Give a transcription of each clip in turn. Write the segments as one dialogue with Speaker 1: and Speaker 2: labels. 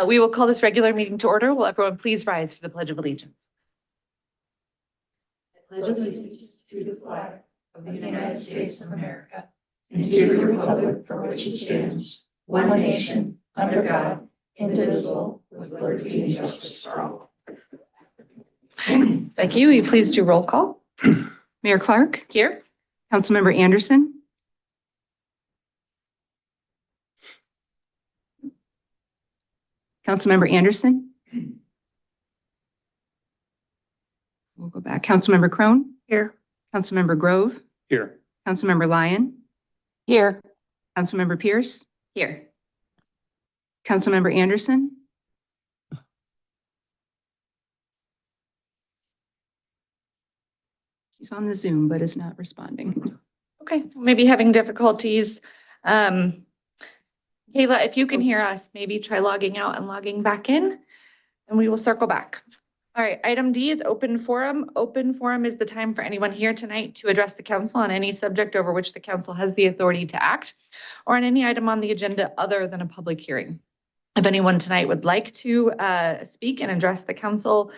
Speaker 1: We will call this regular meeting to order. Will everyone please rise for the Pledge of Allegiance?
Speaker 2: I pledge allegiance to the flag of the United States of America and to the republic for which it stands, one nation, under God, indivisible, with liberty and justice for all.
Speaker 1: Becky, will you please do roll call?
Speaker 3: Mayor Clark?
Speaker 1: Here.
Speaker 3: Councilmember Anderson? Councilmember Anderson? We'll go back. Councilmember Crone?
Speaker 1: Here.
Speaker 3: Councilmember Grove?
Speaker 4: Here.
Speaker 3: Councilmember Lyon?
Speaker 5: Here.
Speaker 3: Councilmember Pierce?
Speaker 1: Here.
Speaker 3: Councilmember Anderson? She's on the Zoom, but is not responding.
Speaker 1: Okay, maybe having difficulties. Kayla, if you can hear us, maybe try logging out and logging back in, and we will circle back. All right, item D is open forum. Open forum is the time for anyone here tonight to address the council on any subject over which the council has the authority to act, or on any item on the agenda other than a public hearing. If anyone tonight would like to speak and address the council,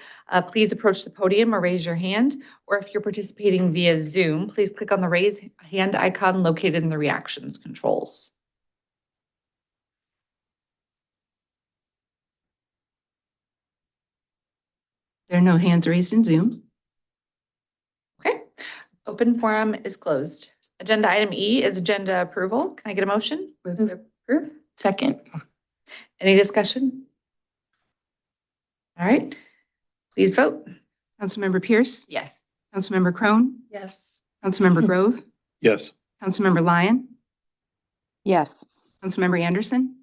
Speaker 1: please approach the podium or raise your hand. Or if you're participating via Zoom, please click on the raise hand icon located in the reactions controls.
Speaker 3: There are no hands raised in Zoom.
Speaker 1: Okay, open forum is closed. Agenda item E is agenda approval. Can I get a motion?
Speaker 3: Move to approve.
Speaker 5: Second.
Speaker 1: Any discussion? All right, please vote.
Speaker 3: Councilmember Pierce?
Speaker 1: Yes.
Speaker 3: Councilmember Crone?
Speaker 5: Yes.
Speaker 3: Councilmember Grove?
Speaker 4: Yes.
Speaker 3: Councilmember Lyon?
Speaker 5: Yes.
Speaker 3: Councilmember Anderson?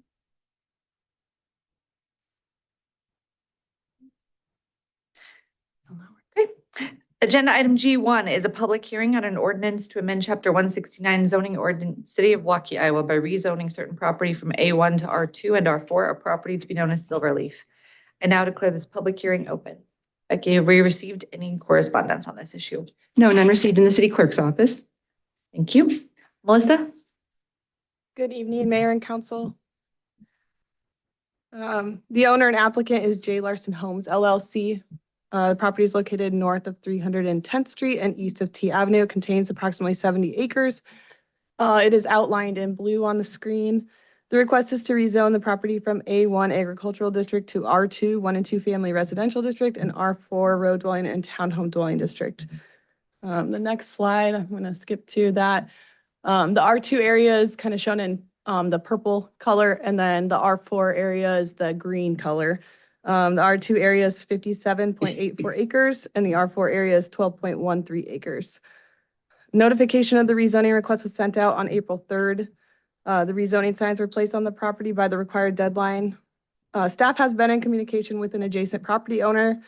Speaker 1: Okay. Agenda item G1 is a public hearing on an ordinance to amend chapter 169 zoning ordinance, City of Waukee, Iowa by rezoning certain property from A1 to R2 and R4, a property to be known as Silverleaf. I now declare this public hearing open. Becky, have we received any correspondence on this issue?
Speaker 3: No, none received in the city clerk's office.
Speaker 1: Thank you. Melissa?
Speaker 6: Good evening, Mayor and Council. The owner and applicant is J. Larson Homes LLC. The property is located north of 310th Street and east of T Avenue. It contains approximately 70 acres. It is outlined in blue on the screen. The request is to rezone the property from A1 Agricultural District to R2 1 and 2 Family Residential District and R4 Road Dwelling and Townhome Dwelling District. The next slide, I'm going to skip to that. The R2 area is kind of shown in the purple color, and then the R4 area is the green color. The R2 area is 57.84 acres, and the R4 area is 12.13 acres. Notification of the rezoning request was sent out on April 3rd. The rezoning signs were placed on the property by the required deadline. Staff has been in communication with an adjacent property owner.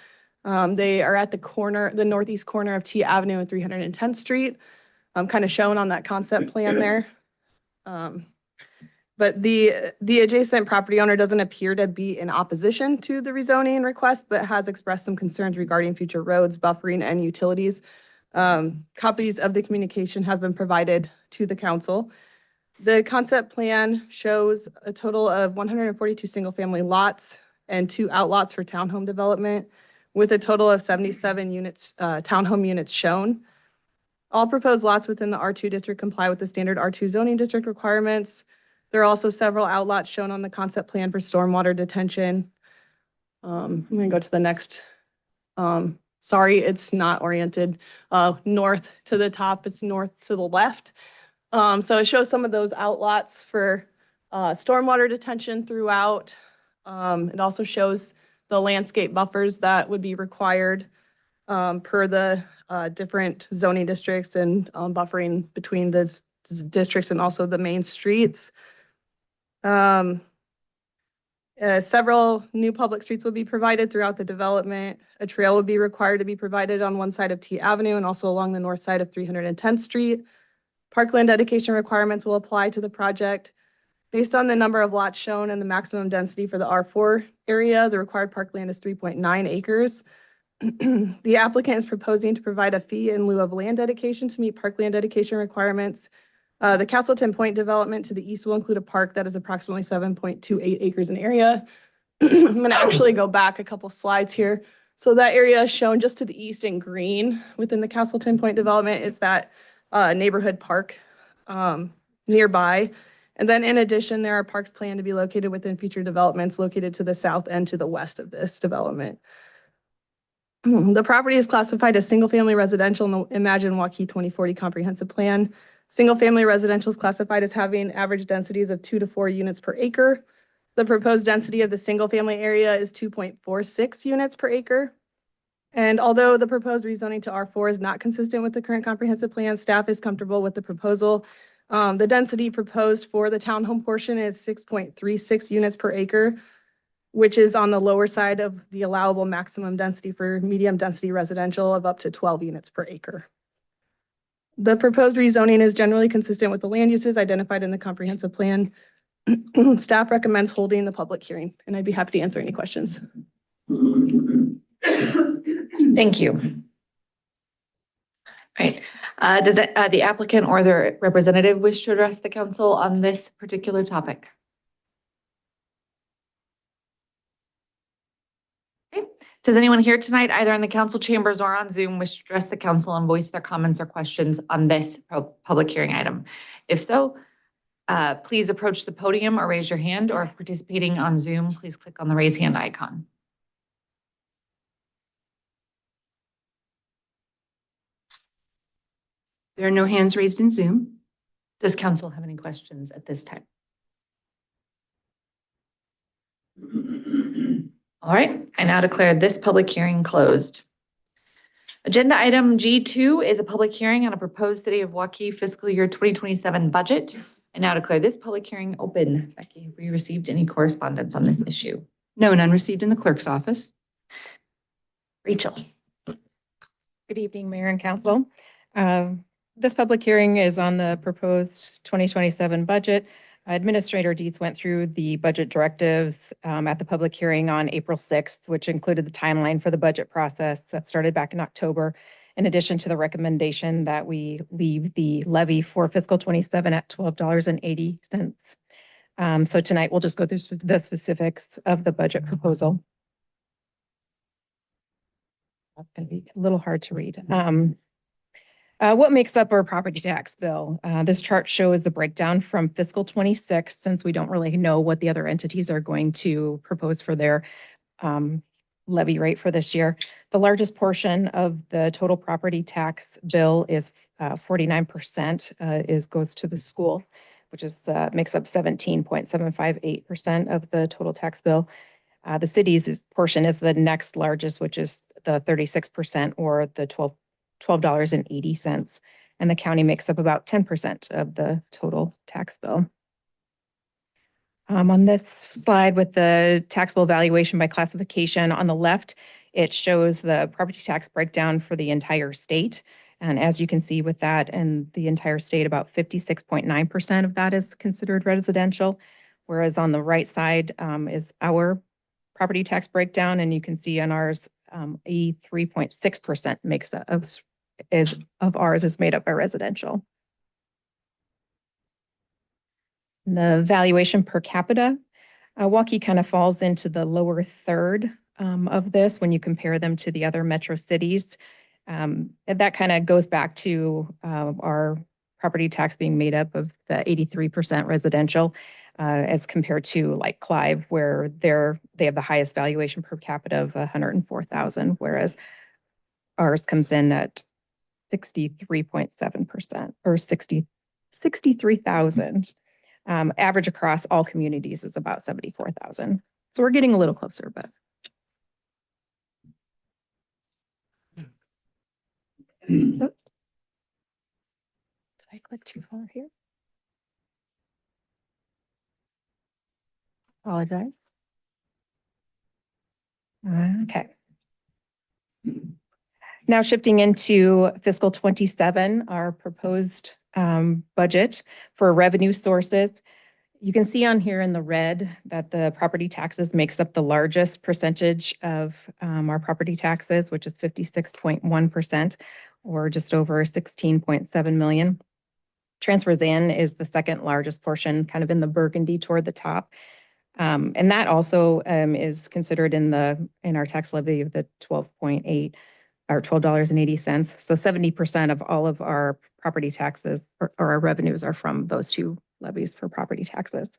Speaker 6: They are at the northeast corner of T Avenue and 310th Street, kind of shown on that concept plan there. But the adjacent property owner doesn't appear to be in opposition to the rezoning request, but has expressed some concerns regarding future roads, buffering, and utilities. Copies of the communication has been provided to the council. The concept plan shows a total of 142 single-family lots and 2 outlots for townhome development, with a total of 77 units, townhome units shown. All proposed lots within the R2 district comply with the standard R2 zoning district requirements. There are also several outlots shown on the concept plan for stormwater detention. I'm going to go to the next. Sorry, it's not oriented north to the top. It's north to the left. So it shows some of those outlots for stormwater detention throughout. It also shows the landscape buffers that would be required per the different zoning districts and buffering between the districts and also the main streets. Several new public streets will be provided throughout the development. A trail will be required to be provided on one side of T Avenue and also along the north side of 310th Street. Parkland dedication requirements will apply to the project. Based on the number of lots shown and the maximum density for the R4 area, the required parkland is 3.9 acres. The applicant is proposing to provide a fee in lieu of land dedication to meet parkland dedication requirements. The Castleton Point development to the east will include a park that is approximately 7.28 acres in area. I'm going to actually go back a couple slides here. So that area shown just to the east in green within the Castleton Point development is that neighborhood park nearby. And then in addition, there are parks planned to be located within future developments located to the south and to the west of this development. The property is classified as single-family residential in the Imagine Waukee 2040 comprehensive plan. Single-family residential is classified as having average densities of 2 to 4 units per acre. The proposed density of the single-family area is 2.46 units per acre. And although the proposed rezoning to R4 is not consistent with the current comprehensive plan, staff is comfortable with the proposal. The density proposed for the townhome portion is 6.36 units per acre, which is on the lower side of the allowable maximum density for medium density residential of up to 12 units per acre. The proposed rezoning is generally consistent with the land uses identified in the comprehensive plan. Staff recommends holding the public hearing, and I'd be happy to answer any questions.
Speaker 1: Thank you. All right. Does the applicant or their representative wish to address the council on this particular topic? Okay. Does anyone here tonight, either in the council chambers or on Zoom, wish to address the council and voice their comments or questions on this public hearing item? If so, please approach the podium or raise your hand, or if participating on Zoom, please click on the raise hand icon.
Speaker 3: There are no hands raised in Zoom.
Speaker 1: Does council have any questions at this time? All right, I now declare this public hearing closed. Agenda item G2 is a public hearing on a proposed City of Waukee fiscal year 2027 budget. I now declare this public hearing open. Becky, have we received any correspondence on this issue?
Speaker 3: No, none received in the clerk's office.
Speaker 1: Rachel.
Speaker 4: Good evening, Mayor and Council. This public hearing is on the proposed 2027 budget. Administrator Dietz went through the budget directives at the public hearing on April 6th, which included the timeline for the budget process that started back in October, in addition to the recommendation that we leave the levy for fiscal 27 at $12.80. So tonight we'll just go through the specifics of the budget proposal. That's going to be a little hard to read. What makes up our property tax bill? This chart shows the breakdown from fiscal 26, since we don't really know what the other entities are going to propose for their levy rate for this year. The largest portion of the total property tax bill is 49% goes to the school, which is makes up 17.758% of the total tax bill. The city's portion is the next largest, which is the 36%, or the $12.80, and the county makes up about 10% of the total tax bill. On this slide with the taxable valuation by classification on the left, it shows the property tax breakdown for the entire state. And as you can see with that, and the entire state, about 56.9% of that is considered residential, whereas on the right side is our property tax breakdown, and you can see on ours, 83.6% makes of ours is made up by residential. The valuation per capita, Waukee kind of falls into the lower third of this when you compare them to the other metro cities. That kind of goes back to our property tax being made up of the 83% residential, as compared to like Clive, where they have the highest valuation per capita of 104,000, whereas ours comes in at 63.7%, or 63,000. Average across all communities is about 74,000. So we're getting a little closer, but. Did I click too far here? Apologize. Okay. Now shifting into fiscal 27, our proposed budget for revenue sources. You can see on here in the red that the property taxes makes up the largest percentage of our property taxes, which is 56.1%, or just over 16.7 million. Transfers in is the second largest portion, kind of in the burgundy toward the top. And that also is considered in our tax levy of the 12.8 or $12.80. So 70% of all of our property taxes or our revenues are from those two levies for property taxes.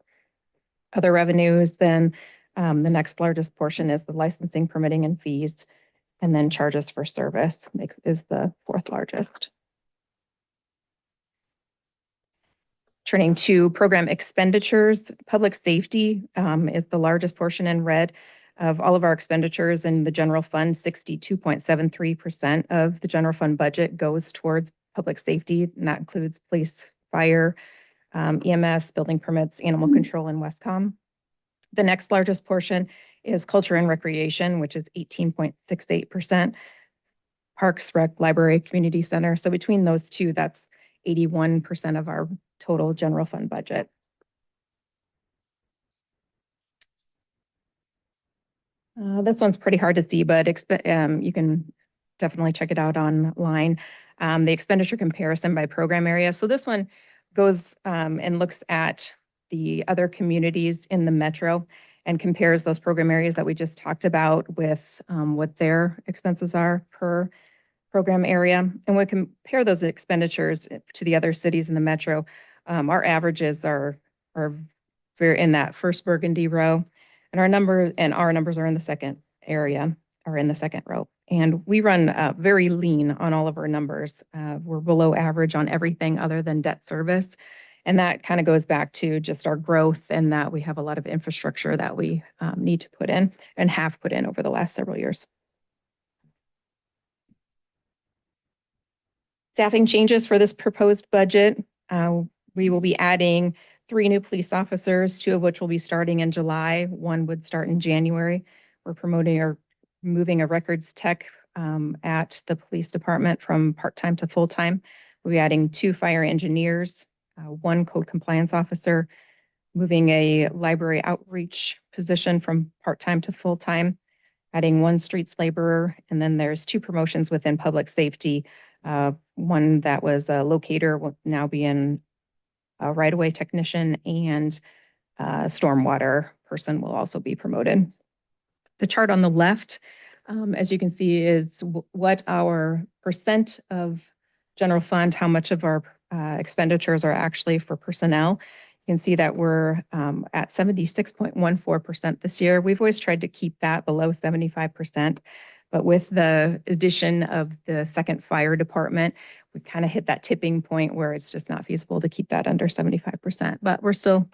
Speaker 4: Other revenues, then the next largest portion is the licensing, permitting, and fees, and then charges for service is the fourth largest. Turning to program expenditures, public safety is the largest portion in red of all of our expenditures in the general fund. 62.73% of the general fund budget goes towards public safety, and that includes police, fire, EMS, building permits, animal control, and Westcom. The next largest portion is culture and recreation, which is 18.68%. Parks, rec, library, community center. So between those two, that's 81% of our total general fund budget. This one's pretty hard to see, but you can definitely check it out online. The expenditure comparison by program area. So this one goes and looks at the other communities in the metro and compares those program areas that we just talked about with what their expenses are per program area. And we compare those expenditures to the other cities in the metro. Our averages are very in that first burgundy row, and our numbers are in the second area, or in the second row. And we run very lean on all of our numbers. We're below average on everything other than debt service. And that kind of goes back to just our growth and that we have a lot of infrastructure that we need to put in and have put in over the last several years. Staffing changes for this proposed budget. We will be adding 3 new police officers, 2 of which will be starting in July. 1 would start in January. We're promoting or moving a records tech at the police department from part-time to full-time. We'll be adding 2 fire engineers, 1 code compliance officer, moving a library outreach position from part-time to full-time, adding 1 streets laborer, and then there's 2 promotions within public safety. One that was a locator will now be in a right-of-way technician, and a stormwater person will also be promoted. The chart on the left, as you can see, is what our percent of general fund, how much of our expenditures are actually for personnel. You can see that we're at 76.14% this year. We've always tried to keep that below 75%. But with the addition of the second fire department, we kind of hit that tipping point where it's just not feasible to keep that under 75%, but we're still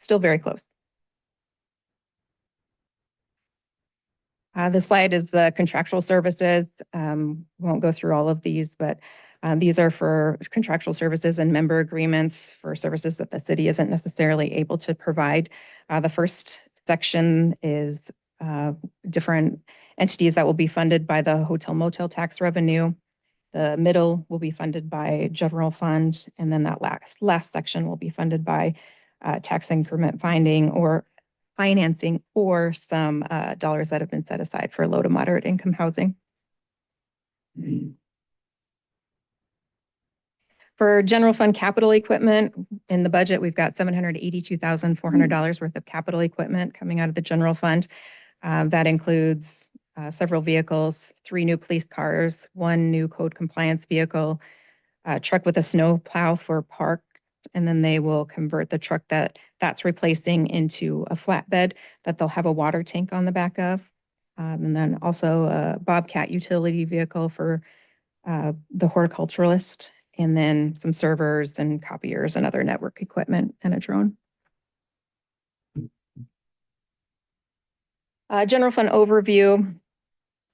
Speaker 4: very close. This slide is the contractual services. Won't go through all of these, but these are for contractual services and member agreements for services that the city isn't necessarily able to provide. The first section is different entities that will be funded by the hotel motel tax revenue. The middle will be funded by general fund, and then that last section will be funded by tax increment finding or financing, or some dollars that have been set aside for low to moderate income housing. For general fund capital equipment in the budget, we've got $782,400 worth of capital equipment coming out of the general fund. That includes several vehicles, 3 new police cars, 1 new code compliance vehicle, a truck with a snow plow for park, and then they will convert the truck that's replacing into a flatbed that they'll have a water tank on the back of. And then also a Bobcat utility vehicle for the horticulturalist, and then some servers and copiers and other network equipment and a drone. General fund overview.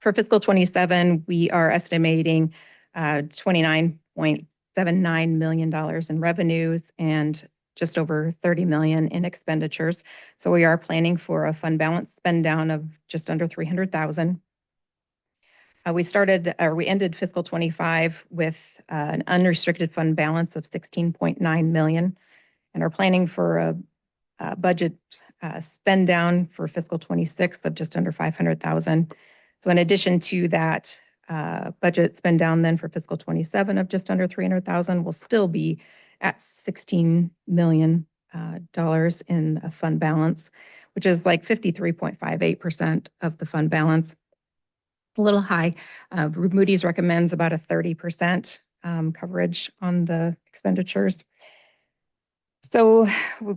Speaker 4: For fiscal 27, we are estimating $29.79 million in revenues and just over $30 million in expenditures. So we are planning for a fund balance spend down of just under $300,000. We ended fiscal 25 with an unrestricted fund balance of $16.9 million, and are planning for a budget spend down for fiscal 26 of just under $500,000. So in addition to that budget spend down then for fiscal 27 of just under $300,000, we'll still be at $16 million in a fund balance. which is like 53.58% of the fund balance. A little high. Moody's recommends about a 30% coverage on the expenditures. So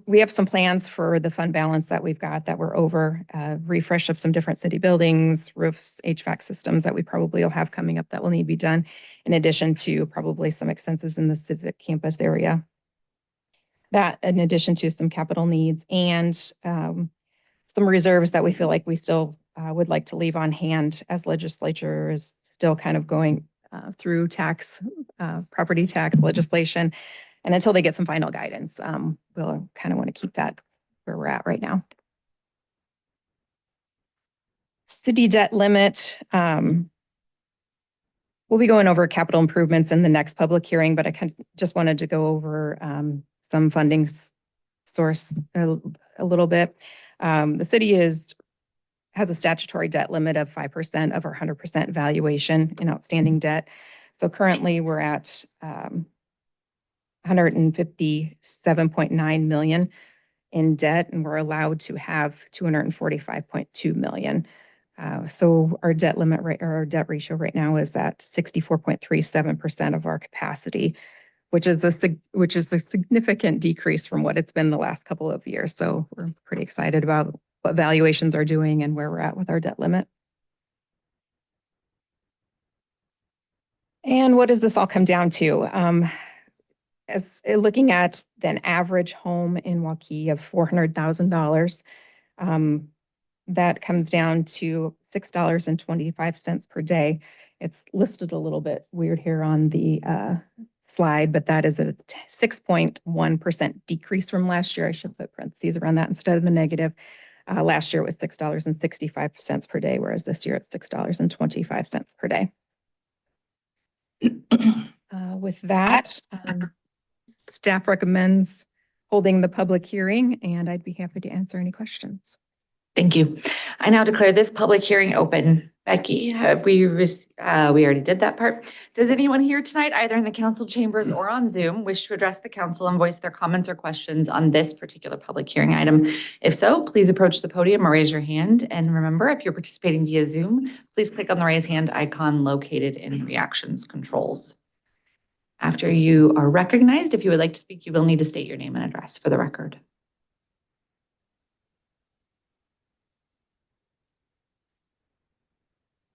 Speaker 4: we have some plans for the fund balance that we've got that we're over, refresh of some different city buildings, roofs, HVAC systems that we probably will have coming up that will need to be done, in addition to probably some expenses in the civic campus area. That in addition to some capital needs and some reserves that we feel like we still would like to leave on hand as legislature is still kind of going through property tax legislation. And until they get some final guidance, we'll kind of want to keep that where we're at right now. City debt limit. We'll be going over capital improvements in the next public hearing, but I just wanted to go over some funding source a little bit. The city has a statutory debt limit of 5% of our 100% valuation in outstanding debt. So currently we're at 157.9 million in debt, and we're allowed to have 245.2 million. So our debt limit rate or our debt ratio right now is at 64.37% of our capacity, which is a significant decrease from what it's been the last couple of years. So we're pretty excited about what valuations are doing and where we're at with our debt limit. And what does this all come down to? As looking at an average home in Waukee of $400,000, that comes down to $6.25 per day. It's listed a little bit weird here on the slide, but that is a 6.1% decrease from last year. I should put parentheses around that instead of the negative. Last year it was $6.65 per day, whereas this year it's $6.25 per day. With that, staff recommends holding the public hearing, and I'd be happy to answer any questions.
Speaker 1: Thank you. I now declare this public hearing open. Becky, we already did that part. Does anyone here tonight, either in the council chambers or on Zoom, wish to address the council and voice their comments or questions on this particular public hearing item? If so, please approach the podium or raise your hand. And remember, if you're participating via Zoom, please click on the raise hand icon located in reactions controls. After you are recognized, if you would like to speak, you will need to state your name and address for the record.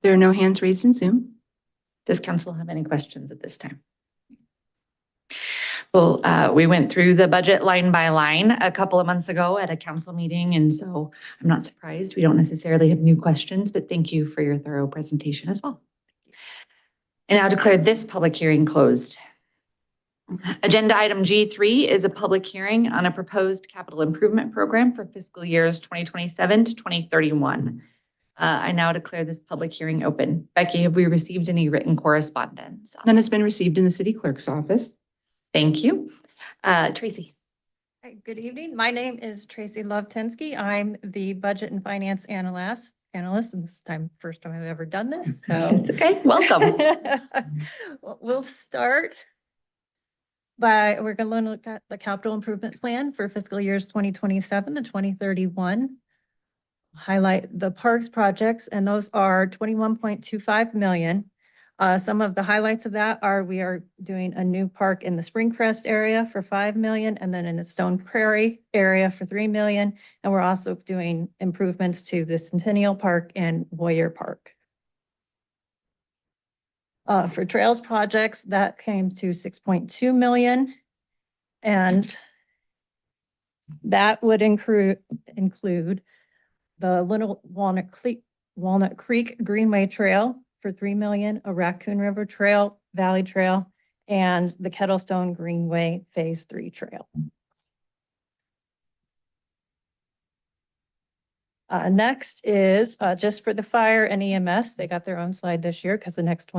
Speaker 3: There are no hands raised in Zoom.
Speaker 1: Does council have any questions at this time? Well, we went through the budget line by line a couple of months ago at a council meeting, and so I'm not surprised we don't necessarily have new questions, but thank you for your thorough presentation as well. I now declare this public hearing closed. Agenda item G3 is a public hearing on a proposed capital improvement program for fiscal years 2027 to 2031. I now declare this public hearing open. Becky, have we received any written correspondence?
Speaker 3: None has been received in the city clerk's office.
Speaker 1: Thank you. Tracy.
Speaker 2: Hi, good evening. My name is Tracy Lovetinsky. I'm the budget and finance analyst, and this time, first time I've ever done this. So
Speaker 1: It's okay. Welcome.
Speaker 2: We'll start by, we're going to look at the capital improvement plan for fiscal years 2027 to 2031. Highlight the parks projects, and those are 21.25 million. Some of the highlights of that are we are doing a new park in the Springcrest area for 5 million, and then in the Stone Prairie area for 3 million. And we're also doing improvements to the Centennial Park and Warrior Park. For trails projects, that came to 6.2 million. And that would include the Little Walnut Creek Greenway Trail for 3 million, a Raccoon River Trail, Valley Trail, and the Kettlestone Greenway Phase 3 Trail. Next is just for the fire and EMS. They got their own slide this year because the next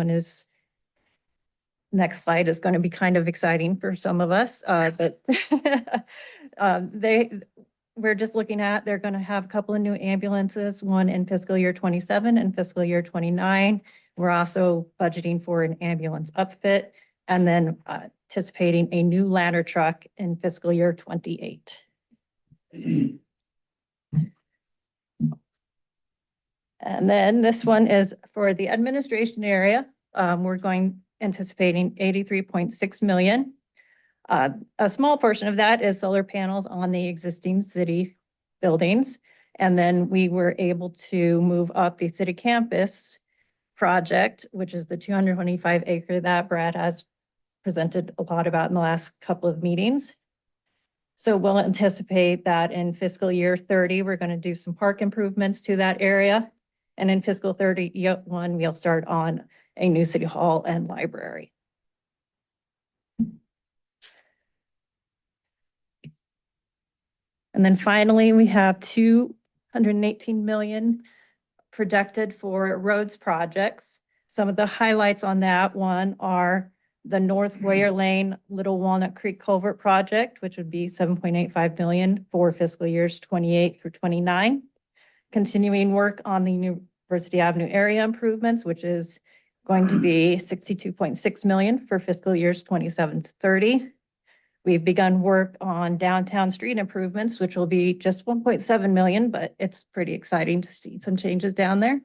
Speaker 2: slide is going to be kind of exciting for some of us. But we're just looking at, they're going to have a couple of new ambulances, one in fiscal year 27 and fiscal year 29. We're also budgeting for an ambulance upfit and then anticipating a new ladder truck in fiscal year 28.
Speaker 7: And then this one is for the administration area. We're anticipating 83.6 million. A small portion of that is solar panels on the existing city buildings. And then we were able to move up the city campus project, which is the 225 acre that Brad has presented a lot about in the last couple of meetings. So we'll anticipate that in fiscal year 30, we're going to do some park improvements to that area. And in fiscal 31, we'll start on a new city hall and library. And then finally, we have 218 million projected for roads projects. Some of the highlights on that one are the North Warrior Lane Little Walnut Creek Culvert Project, which would be 7.85 million for fiscal years 28 through 29. Continuing work on the University Avenue area improvements, which is going to be 62.6 million for fiscal years 27 to 30. We've begun work on downtown street improvements, which will be just 1.7 million, but it's pretty exciting to see some changes down there.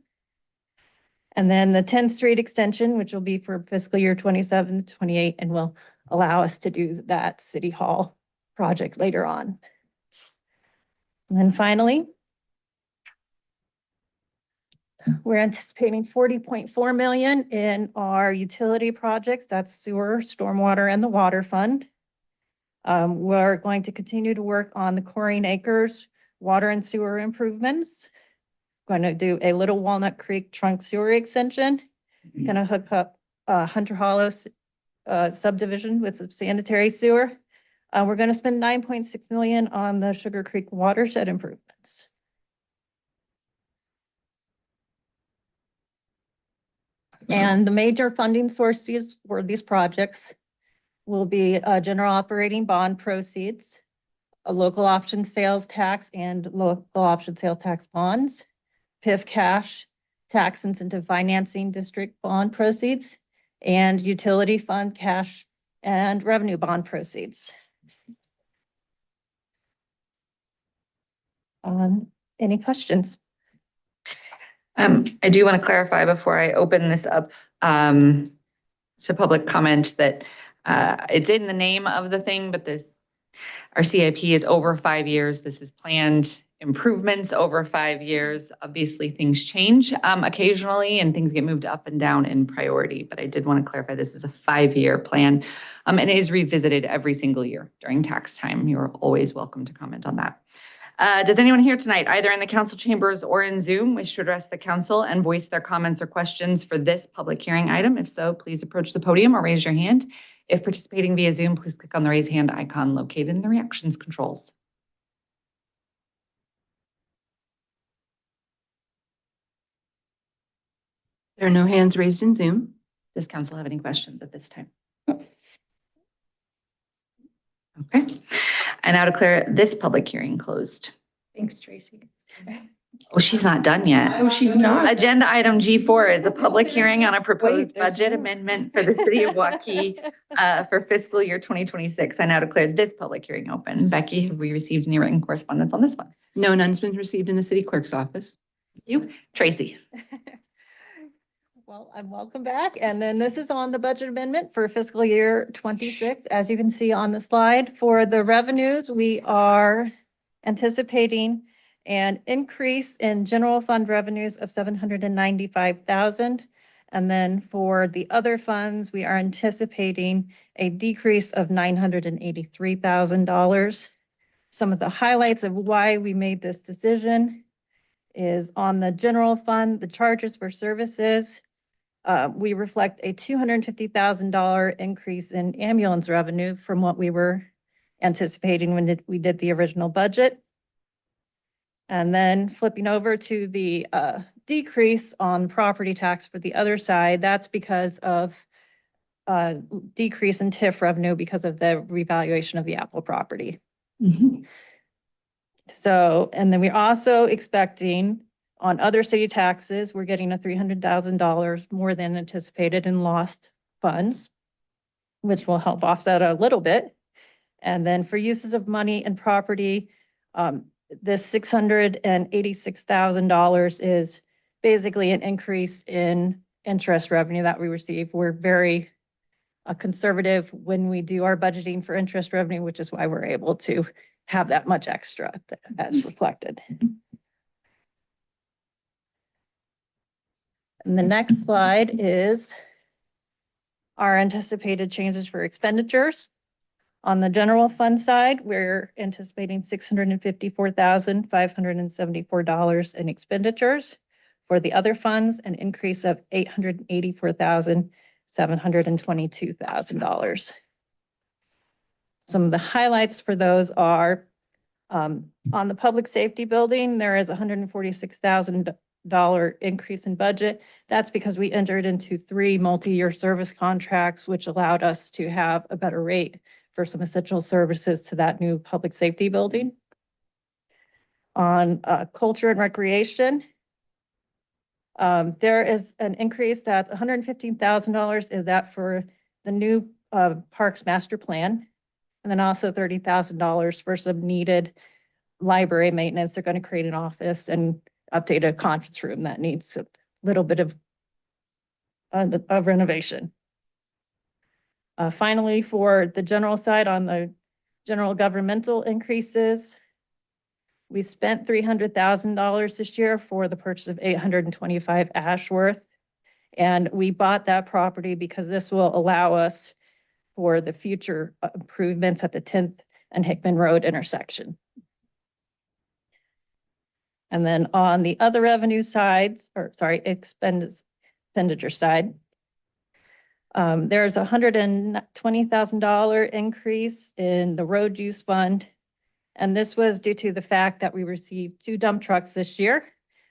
Speaker 7: And then the 10th Street extension, which will be for fiscal year 27 to 28, and will allow us to do that City Hall project later on. And then finally, we're anticipating 40.4 million in our utility projects. That's sewer, stormwater, and the water fund. We're going to continue to work on the Corrine Acres water and sewer improvements. Going to do a Little Walnut Creek trunk sewer extension. Going to hook up Hunter Hollow subdivision with some sanitary sewer. We're going to spend 9.6 million on the Sugar Creek watershed improvements. And the major funding sources for these projects will be general operating bond proceeds, a local option sales tax and local option sales tax bonds, PIF cash, tax incentive financing district bond proceeds, and utility fund cash and revenue bond proceeds. Any questions?
Speaker 1: I do want to clarify before I open this up to public comment that it's in the name of the thing, but our CIP is over 5 years. This is planned improvements over 5 years. Obviously, things change occasionally and things get moved up and down in priority. But I did want to clarify this is a 5-year plan and it is revisited every single year during tax time. You're always welcome to comment on that. Does anyone here tonight, either in the council chambers or in Zoom, wish to address the council and voice their comments or questions for this public hearing item? If so, please approach the podium or raise your hand. If participating via Zoom, please click on the raise hand icon located in the reactions controls.
Speaker 3: There are no hands raised in Zoom.
Speaker 1: Does council have any questions at this time? Okay. I now declare this public hearing closed.
Speaker 7: Thanks, Tracy.
Speaker 1: Oh, she's not done yet.
Speaker 7: Oh, she's not.
Speaker 1: Agenda item G4 is a public hearing on a proposed budget amendment for the city of Waukee for fiscal year 2026. I now declare this public hearing open. Becky, have we received any written correspondence on this one?
Speaker 3: No, none's been received in the city clerk's office.
Speaker 1: Thank you. Tracy.
Speaker 7: Well, I'm welcome back. And then this is on the budget amendment for fiscal year 26. As you can see on the slide, for the revenues, we are anticipating an increase in general fund revenues of 795,000. And then for the other funds, we are anticipating a decrease of $983,000. Some of the highlights of why we made this decision is on the general fund, the charges for services. We reflect a $250,000 increase in ambulance revenue from what we were anticipating when we did the original budget. And then flipping over to the decrease on property tax for the other side, that's because of decrease in TIF revenue because of the revaluation of the Apple property.
Speaker 1: Mm-hmm.
Speaker 7: So, and then we're also expecting on other city taxes, we're getting a $300,000 more than anticipated in lost funds, which will help offset a little bit. And then for uses of money and property, this $686,000 is basically an increase in interest revenue that we receive. We're very conservative when we do our budgeting for interest revenue, which is why we're able to have that much extra as reflected. And the next slide is our anticipated changes for expenditures. On the general fund side, we're anticipating $654,574 in expenditures. For the other funds, an increase of $884,722,000. Some of the highlights for those are on the public safety building, there is $146,000 increase in budget. That's because we entered into 3 multi-year service contracts, which allowed us to have a better rate for some essential services to that new public safety building. On culture and recreation, there is an increase that's $115,000. Is that for the new Parks Master Plan? And then also $30,000 for some needed library maintenance. They're going to create an office and update a conference room that needs a little bit of renovation. Finally, for the general side, on the general governmental increases, we spent $300,000 this year for the purchase of 825 Ashworth. And we bought that property because this will allow us for the future improvements at the 10th and Hickman Road intersection. And then on the other revenue sides, or sorry, expenditure side, there's a $120,000 increase in the road use fund. And this was due to the fact that we received 2 dump trucks this year.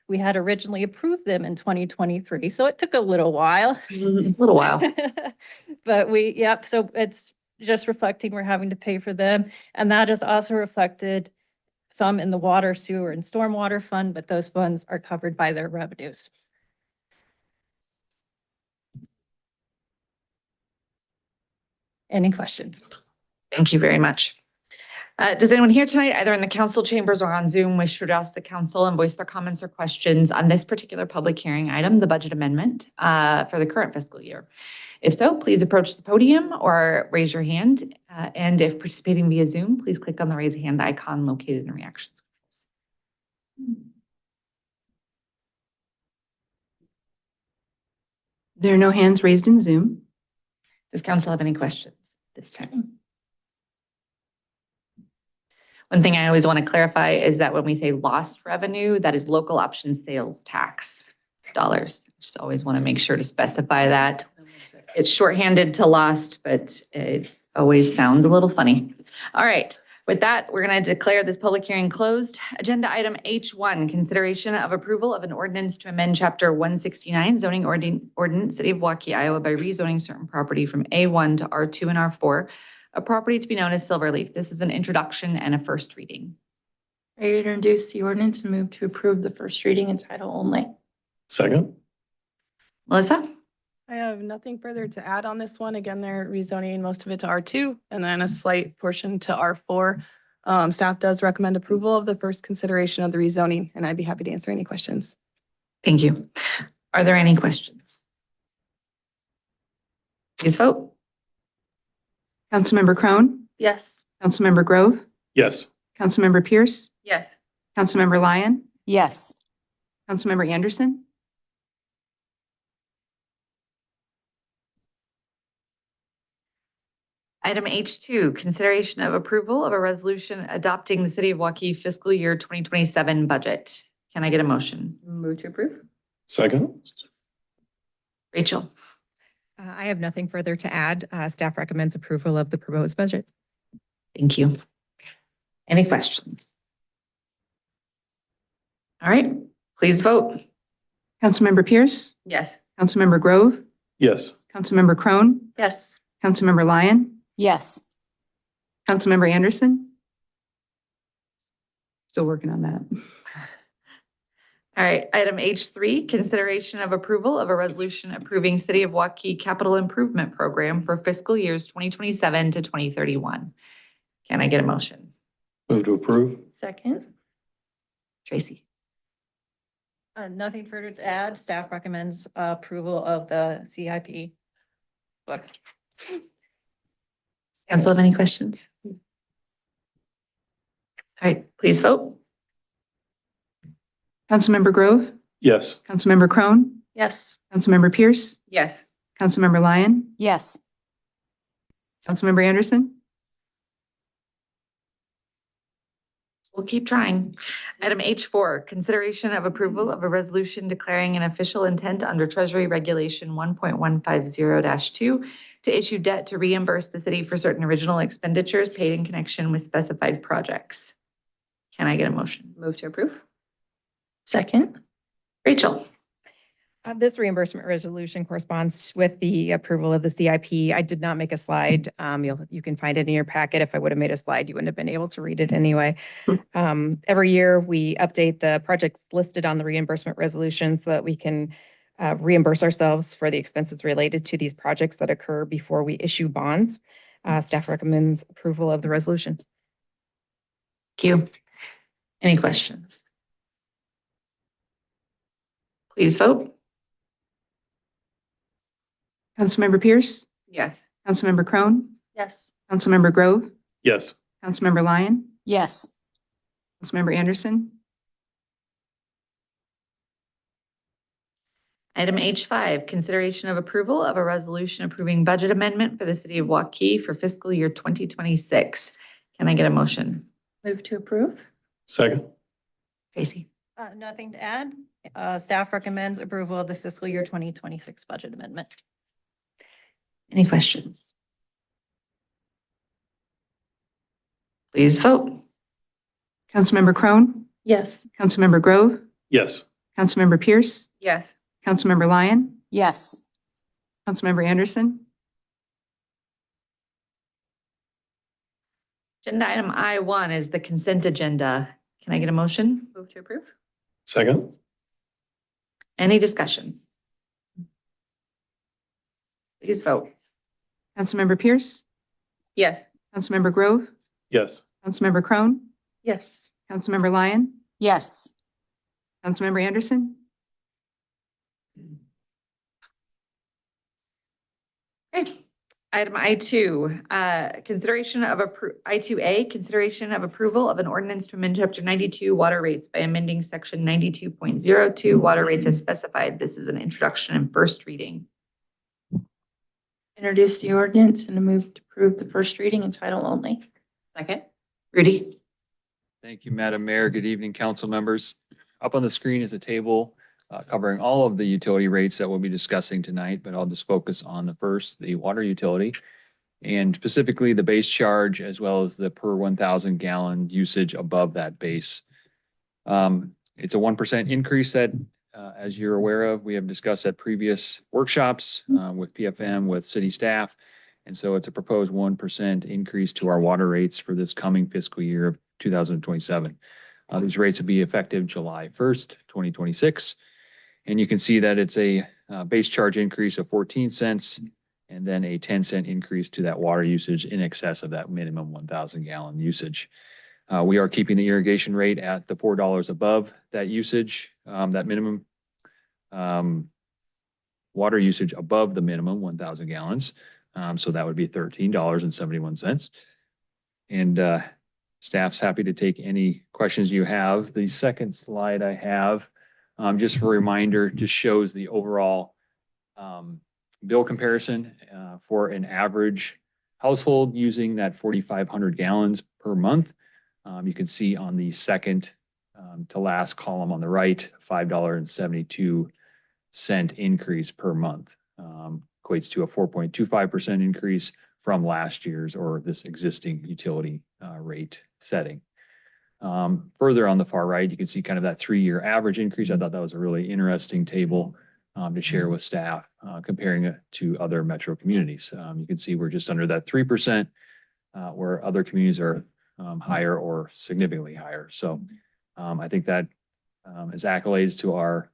Speaker 7: We had originally approved them in 2023, so it took a little while. But so it's just reflecting we're having to pay for them. And that is also reflected some in the water, sewer, and stormwater fund, but those funds are covered by their revenues. Any questions?
Speaker 1: Thank you very much. Does anyone here tonight, either in the council chambers or on Zoom, wish to address the council and voice their comments or questions on this particular public hearing item, the budget amendment for the current fiscal year? If so, please approach the podium or raise your hand. And if participating via Zoom, please click on the raise hand icon located in reactions.
Speaker 3: There are no hands raised in Zoom.
Speaker 1: Does council have any questions this time? One thing I always want to clarify is that when we say lost revenue, that is local option sales tax dollars. Just always want to make sure to specify that. It's shorthanded to lost, but it always sounds a little funny. All right. With that, we're going to declare this public hearing closed. Agenda item H1, consideration of approval of an ordinance to amend Chapter 169 zoning ordinance, City of Waukee, Iowa, by rezoning certain property from A1 to R2 and R4, a property to be known as Silverleaf. This is an introduction and a first reading.
Speaker 2: Ready to introduce the ordinance and move to approve the first reading and title only.
Speaker 8: Second.
Speaker 1: Melissa?
Speaker 6: I have nothing further to add on this one. Again, they're rezoning most of it to R2 and then a slight portion to R4. Staff does recommend approval of the first consideration of the rezoning, and I'd be happy to answer any questions.
Speaker 1: Thank you. Are there any questions? Please vote.
Speaker 3: Councilmember Crone,
Speaker 2: Yes.
Speaker 3: Councilmember Grove,
Speaker 8: Yes.
Speaker 3: Councilmember Pierce,
Speaker 6: Yes.
Speaker 3: Councilmember Lyon,
Speaker 5: Yes.
Speaker 3: Councilmember Anderson,
Speaker 1: Item H2, consideration of approval of a resolution adopting the City of Waukee fiscal year 2027 budget. Can I get a motion?
Speaker 3: move to approve.
Speaker 8: Second.
Speaker 1: Rachel?
Speaker 4: I have nothing further to add. Staff recommends approval of the proposed budget.
Speaker 1: Thank you. Any questions? All right, please vote.
Speaker 3: Councilmember Pierce,
Speaker 1: Yes.
Speaker 3: Councilmember Grove,
Speaker 8: Yes.
Speaker 3: Councilmember Crone,
Speaker 2: Yes.
Speaker 3: Councilmember Lyon,
Speaker 5: Yes.
Speaker 3: Councilmember Anderson. Still working on that.
Speaker 1: All right, item H3, consideration of approval of a resolution approving City of Waukee capital improvement program for fiscal years 2027 to 2031. Can I get a motion?
Speaker 8: Move to approve.
Speaker 2: Second.
Speaker 1: Tracy?
Speaker 7: Nothing further to add. Staff recommends approval of the CIP. Book.
Speaker 1: Council have any questions? All right, please vote.
Speaker 3: Councilmember Grove,
Speaker 8: Yes.
Speaker 3: Councilmember Crone,
Speaker 7: Yes.
Speaker 3: Councilmember Pierce,
Speaker 1: Yes.
Speaker 3: Councilmember Lyon,
Speaker 5: Yes.
Speaker 3: Councilmember Anderson,
Speaker 1: We'll keep trying. Item H4, consideration of approval of a resolution declaring an official intent under Treasury Regulation 1.150-2 to issue debt to reimburse the city for certain original expenditures paid in connection with specified projects. Can I get a motion?
Speaker 6: Move to approve.
Speaker 7: Second.
Speaker 1: Rachel?
Speaker 4: This reimbursement resolution corresponds with the approval of the CIP. I did not make a slide. You can find it in your packet. If I would have made a slide, you wouldn't have been able to read it anyway. Every year, we update the projects listed on the reimbursement resolution so that we can reimburse ourselves for the expenses related to these projects that occur before we issue bonds. Staff recommends approval of the resolution.
Speaker 1: Thank you. Any questions? Please vote.
Speaker 3: Councilmember Pierce,
Speaker 1: Yes.
Speaker 3: Councilmember Crone,
Speaker 7: Yes.
Speaker 3: Councilmember Grove,
Speaker 8: Yes.
Speaker 3: Councilmember Lyon,
Speaker 5: Yes.
Speaker 3: Councilmember Anderson,
Speaker 1: Item H5, consideration of approval of a resolution approving budget amendment for the city of Waukee for fiscal year 2026. Can I get a motion?
Speaker 7: Move to approve.
Speaker 8: Second.
Speaker 1: Tracy?
Speaker 7: Nothing to add. Staff recommends approval of the fiscal year 2026 budget amendment.
Speaker 1: Any questions? Please vote.
Speaker 3: Councilmember Crone,
Speaker 7: Yes.
Speaker 3: Councilmember Grove,
Speaker 8: Yes.
Speaker 3: Councilmember Pierce,
Speaker 1: Yes.
Speaker 3: Councilmember Lyon,
Speaker 5: Yes.
Speaker 3: Councilmember Anderson,
Speaker 1: Agenda item I1 is the consent agenda. Can I get a motion?
Speaker 6: Move to approve.
Speaker 8: Second.
Speaker 1: Any discussion? Please vote.
Speaker 3: Councilmember Pierce,
Speaker 1: Yes.
Speaker 3: Councilmember Grove,
Speaker 8: Yes.
Speaker 3: Councilmember Crone,
Speaker 7: Yes.
Speaker 3: Councilmember Lyon,
Speaker 5: Yes.
Speaker 3: Councilmember Anderson,
Speaker 1: Okay. Item I2, consideration of I2A, consideration of approval of an ordinance to amend Chapter 92 water rates by amending Section 92.02 water rates as specified. This is an introduction and first reading.
Speaker 7: Introduce the ordinance and move to approve the first reading and title only.
Speaker 1: Second. Rudy?
Speaker 9: Thank you, Madam Mayor. Good evening, council members. Up on the screen is a table covering all of the utility rates that we'll be discussing tonight, but I'll just focus on the first, the water utility, and specifically the base charge as well as the per 1,000 gallon usage above that base. It's a 1% increase that, as you're aware of, we have discussed at previous workshops with PFM, with city staff. And so it's a proposed 1% increase to our water rates for this coming fiscal year of 2027. These rates will be effective July 1st, 2026. And you can see that it's a base charge increase of 14 cents and then a 10-cent increase to that water usage in excess of that minimum 1,000 gallon usage. We are keeping the irrigation rate at the $4 above that usage, that minimum water usage above the minimum 1,000 gallons. So that would be $13.71. And staff's happy to take any questions you have. The second slide I have, just for a reminder, just shows the overall bill comparison for an average household using that 4,500 gallons per month. You can see on the second to last column on the right, $5.72 increase per month. Equates to a 4.25% increase from last year's or this existing utility rate setting. Further on the far right, you can see kind of that 3-year average increase. I thought that was a really interesting table to share with staff, comparing it to other metro communities. You can see we're just under that 3%, where other communities are higher or significantly higher. So I think that is accolades to our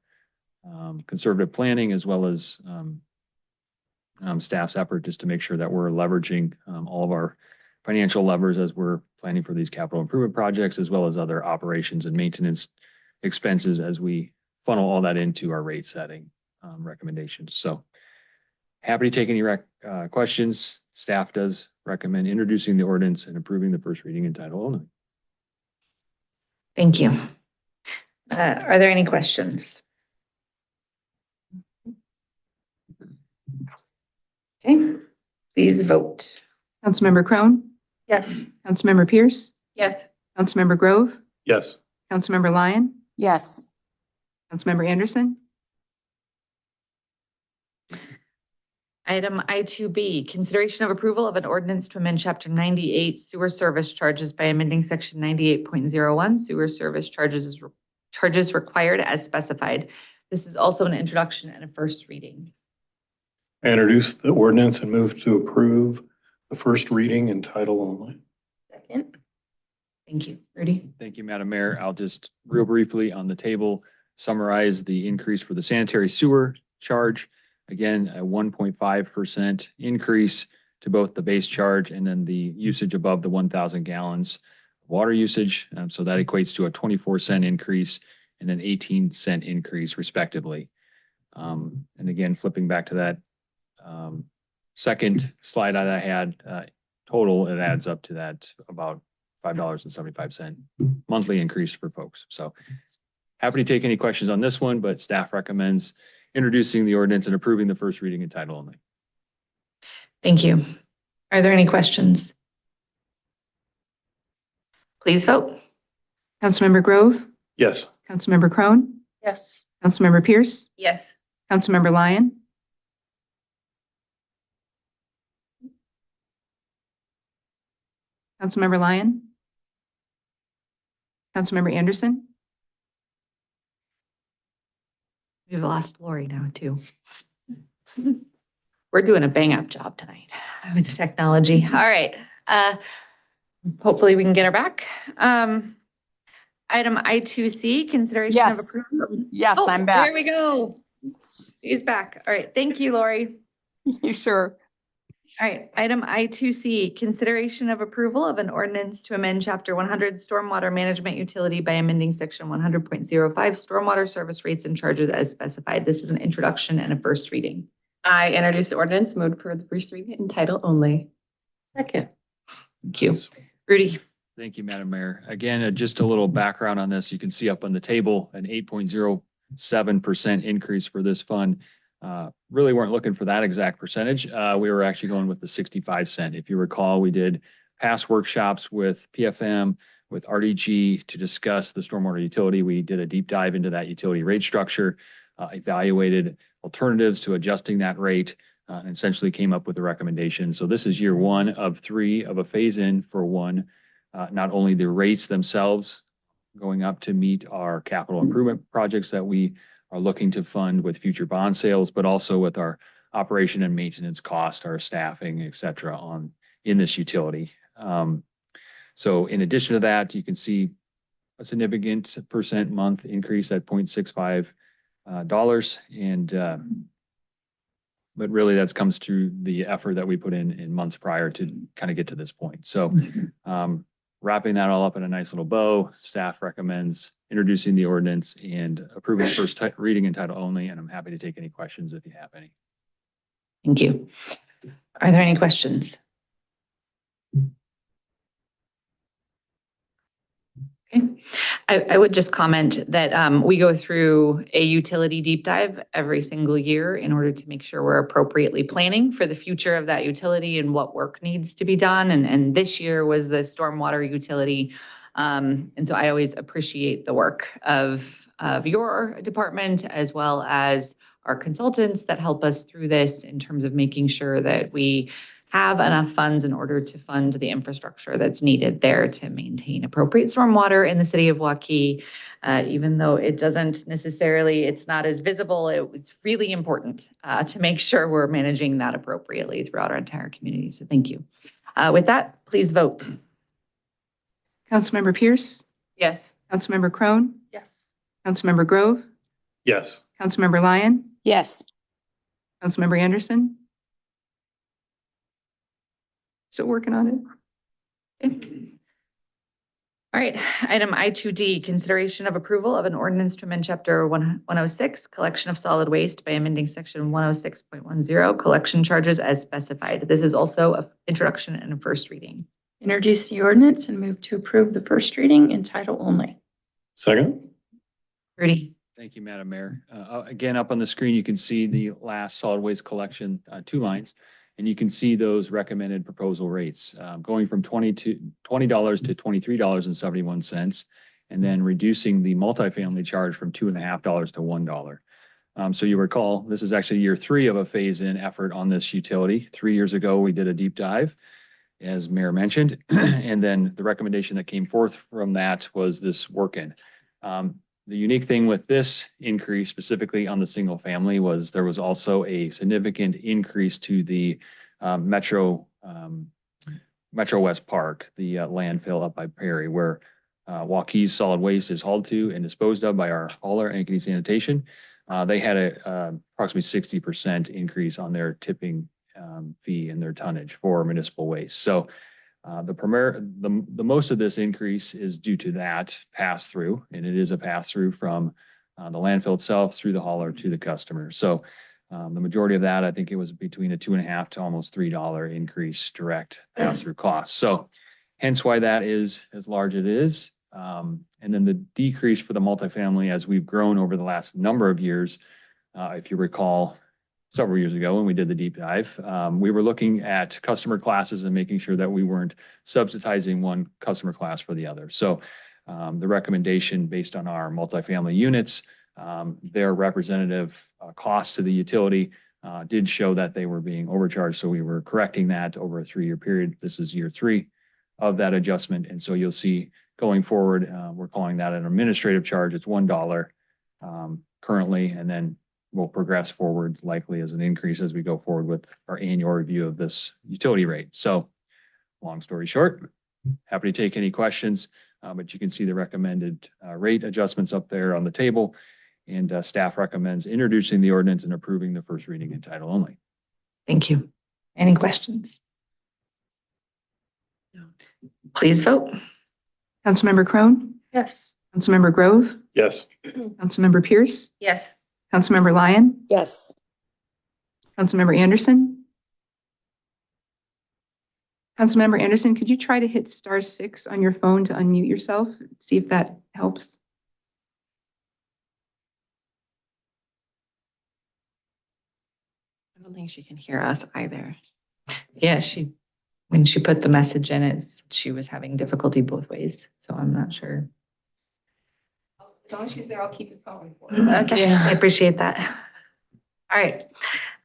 Speaker 9: conservative planning as well as staff's effort just to make sure that we're leveraging all of our financial levers as we're planning for these capital improvement projects, as well as other operations and maintenance expenses as we funnel all that into our rate setting recommendations. So happy to take any questions. Staff does recommend introducing the ordinance and approving the first reading in title only.
Speaker 1: Thank you. Are there any questions? Okay, please vote.
Speaker 3: Councilmember Crone,
Speaker 7: Yes.
Speaker 3: Councilmember Pierce,
Speaker 7: Yes.
Speaker 3: Councilmember Grove,
Speaker 8: Yes.
Speaker 3: Councilmember Lyon,
Speaker 5: Yes.
Speaker 3: Councilmember Anderson,
Speaker 1: Item I2B, consideration of approval of an ordinance to amend Chapter 98 sewer service charges by amending Section 98.01 sewer service charges required as specified. This is also an introduction and a first reading.
Speaker 8: I introduce the ordinance and move to approve the first reading in title only.
Speaker 1: Second. Thank you. Rudy?
Speaker 9: Thank you, Madam Mayor. I'll just real briefly on the table summarize the increase for the sanitary sewer charge. Again, a 1.5% increase to both the base charge and then the usage above the 1,000 gallons of water usage. So that equates to a 24-cent increase and an 18-cent increase respectively. And again, flipping back to that second slide that I had, total, it adds up to that about $5.75 monthly increase for folks. So happy to take any questions on this one, but staff recommends introducing the ordinance and approving the first reading in title only.
Speaker 1: Thank you. Are there any questions? Please vote.
Speaker 3: Councilmember Grove,
Speaker 8: Yes.
Speaker 3: Councilmember Crone,
Speaker 7: Yes.
Speaker 3: Councilmember Pierce,
Speaker 7: Yes.
Speaker 3: Councilmember Lyon, Councilmember Lyon, Councilmember Anderson,
Speaker 1: We've lost Lori now too. We're doing a bang up job tonight with the technology. All right. Hopefully we can get her back. Item I2C, consideration of
Speaker 5: Yes.
Speaker 1: approval.
Speaker 5: Yes,
Speaker 1: Oh,
Speaker 5: I'm back.
Speaker 1: There we go. She's back. All right. Thank you, Lori.
Speaker 5: You sure?
Speaker 1: All right. Item I2C, consideration of approval of an ordinance to amend Chapter 100 Stormwater Management Utility by amending Section 100.05 Stormwater Service Rates and Charges as specified. This is an introduction and a first reading.
Speaker 6: I introduce the ordinance, move for the first reading in title only.
Speaker 7: Second.
Speaker 1: Thank you. Rudy?
Speaker 9: Thank you, Madam Mayor. Again, just a little background on this. You can see up on the table an 8.07% increase for this fund. Really weren't looking for that exact percentage. We were actually going with the 65 cent. If you recall, we did past workshops with PFM, with RDG to discuss the stormwater utility. We did a deep dive into that utility rate structure, evaluated alternatives to adjusting that rate, and essentially came up with a recommendation. So this is year 1 of 3 of a phase-in for one, not only the rates themselves going up to meet our capital improvement projects that we are looking to fund with future bond sales, but also with our operation and maintenance cost, our staffing, et cetera, in this utility. So in addition to that, you can see a significant percent month increase at $0.65. But really that comes through the effort that we put in months prior to kind of get to this point. So wrapping that all up in a nice little bow, staff recommends introducing the ordinance and approving first reading in title only, and I'm happy to take any questions if you have any.
Speaker 1: Thank you. Are there any questions? Okay. I would just comment that we go through a utility deep dive every single year in order to make sure we're appropriately planning for the future of that utility and what work needs to be done. And this year was the stormwater utility. And so I always appreciate the work of your department as well as our consultants that help us through this in terms of making sure that we have enough funds in order to fund the infrastructure that's needed there to maintain appropriate stormwater in the city of Waukee. Even though it doesn't necessarily, it's not as visible, it's really important to make sure we're managing that appropriately throughout our entire community. So thank you. With that, please vote.
Speaker 3: Councilmember Pierce,
Speaker 1: Yes.
Speaker 3: Councilmember Crone,
Speaker 7: Yes.
Speaker 3: Councilmember Grove,
Speaker 8: Yes.
Speaker 3: Councilmember Lyon,
Speaker 5: Yes.
Speaker 3: Councilmember Anderson. Still working on it.
Speaker 1: Okay. All right, item I2D, consideration of approval of an ordinance to amend chapter 106, collection of solid waste by amending section 106.10, collection charges as specified. This is also an introduction and a first reading.
Speaker 2: Introduce the ordinance and move to approve the first reading in title only.
Speaker 8: Second?
Speaker 1: Rudy.
Speaker 9: Thank you, Madam Mayor. Again, up on the screen, you can see the last solid waste collection, 2 lines, and you can see those recommended proposal rates, going from $20 to $23.71, and then reducing the multifamily charge from $2.50 to $1. So you recall, this is actually year 3 of a phase-in effort on this utility. 3 years ago, we did a deep dive, as Mayor mentioned, and then the recommendation that came forth from that was this work-in. The unique thing with this increase, specifically on the single family, was there was also a significant increase to the Metro West Park, the landfill up by Perry, where Waukee's solid waste is hauled to and disposed of by our hauler, Ankeny Sanitation. They had a approximately 60% increase on their tipping fee and their tonnage for municipal waste. So the most of this increase is due to that pass through, and it is a pass through from the landfill itself through the hauler to the customer. So the majority of that, I think it was between a $2.50 to almost $3 increase direct pass through costs. So hence why that is as large as it is. And then the decrease for the multifamily, as we've grown over the last number of years, if you recall, several years ago when we did the deep dive, we were looking at customer classes and making sure that we weren't subsidizing one customer class for the other. So the recommendation based on our multifamily units, their representative costs to the utility did show that they were being overcharged. So we were correcting that over a 3-year period. This is year 3 of that adjustment. And so you'll see going forward, we're calling that an administrative charge. It's $1 currently, and then will progress forward likely as an increase as we go forward with our annual review of this utility rate. So long story short, happy to take any questions, but you can see the recommended rate adjustments up there on the table, and staff recommends introducing the ordinance and approving the first reading in title only.
Speaker 1: Thank you. Any questions? Please vote.
Speaker 3: Councilmember Crone,
Speaker 2: Yes.
Speaker 3: Councilmember Grove,
Speaker 8: Yes.
Speaker 3: Councilmember Pierce,
Speaker 2: Yes.
Speaker 3: Councilmember Lyon,
Speaker 5: Yes.
Speaker 3: Councilmember Anderson. Councilmember Anderson, could you try to hit *6 on your phone to unmute yourself? See if that helps.
Speaker 1: I don't think she can hear us either. Yeah, when she put the message in, she was having difficulty both ways. So I'm not sure.
Speaker 3: As long as she's there, I'll keep it going for her.
Speaker 1: Okay, I appreciate that. All right.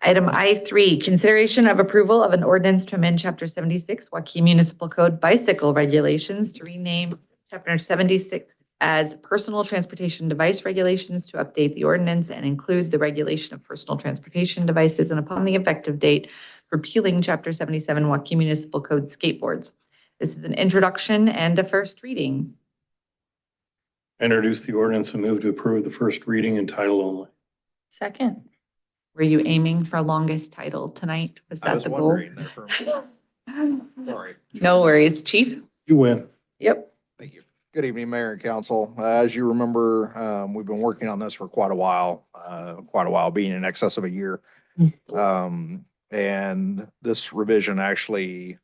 Speaker 1: Item I3, consideration of approval of an ordinance to amend Chapter 76, Waukee Municipal Code Bicycle Regulations to rename Chapter 76 as Personal Transportation Device Regulations to update the ordinance and include the regulation of personal transportation devices, and upon the effective date, repealing Chapter 77 Waukee Municipal Code Skateboards. This is an introduction and a first reading.
Speaker 8: Introduce the ordinance and move to approve the first reading in title only.
Speaker 2: Second.
Speaker 1: Were you aiming for longest title tonight? Was that the goal?
Speaker 10: Sorry.
Speaker 1: No worries, Chief.
Speaker 8: You win.
Speaker 1: Yep.
Speaker 10: Thank you. Good evening, Mayor and Council. As you remember, we've been working on this for quite a while, being in excess of a year. And this revision actually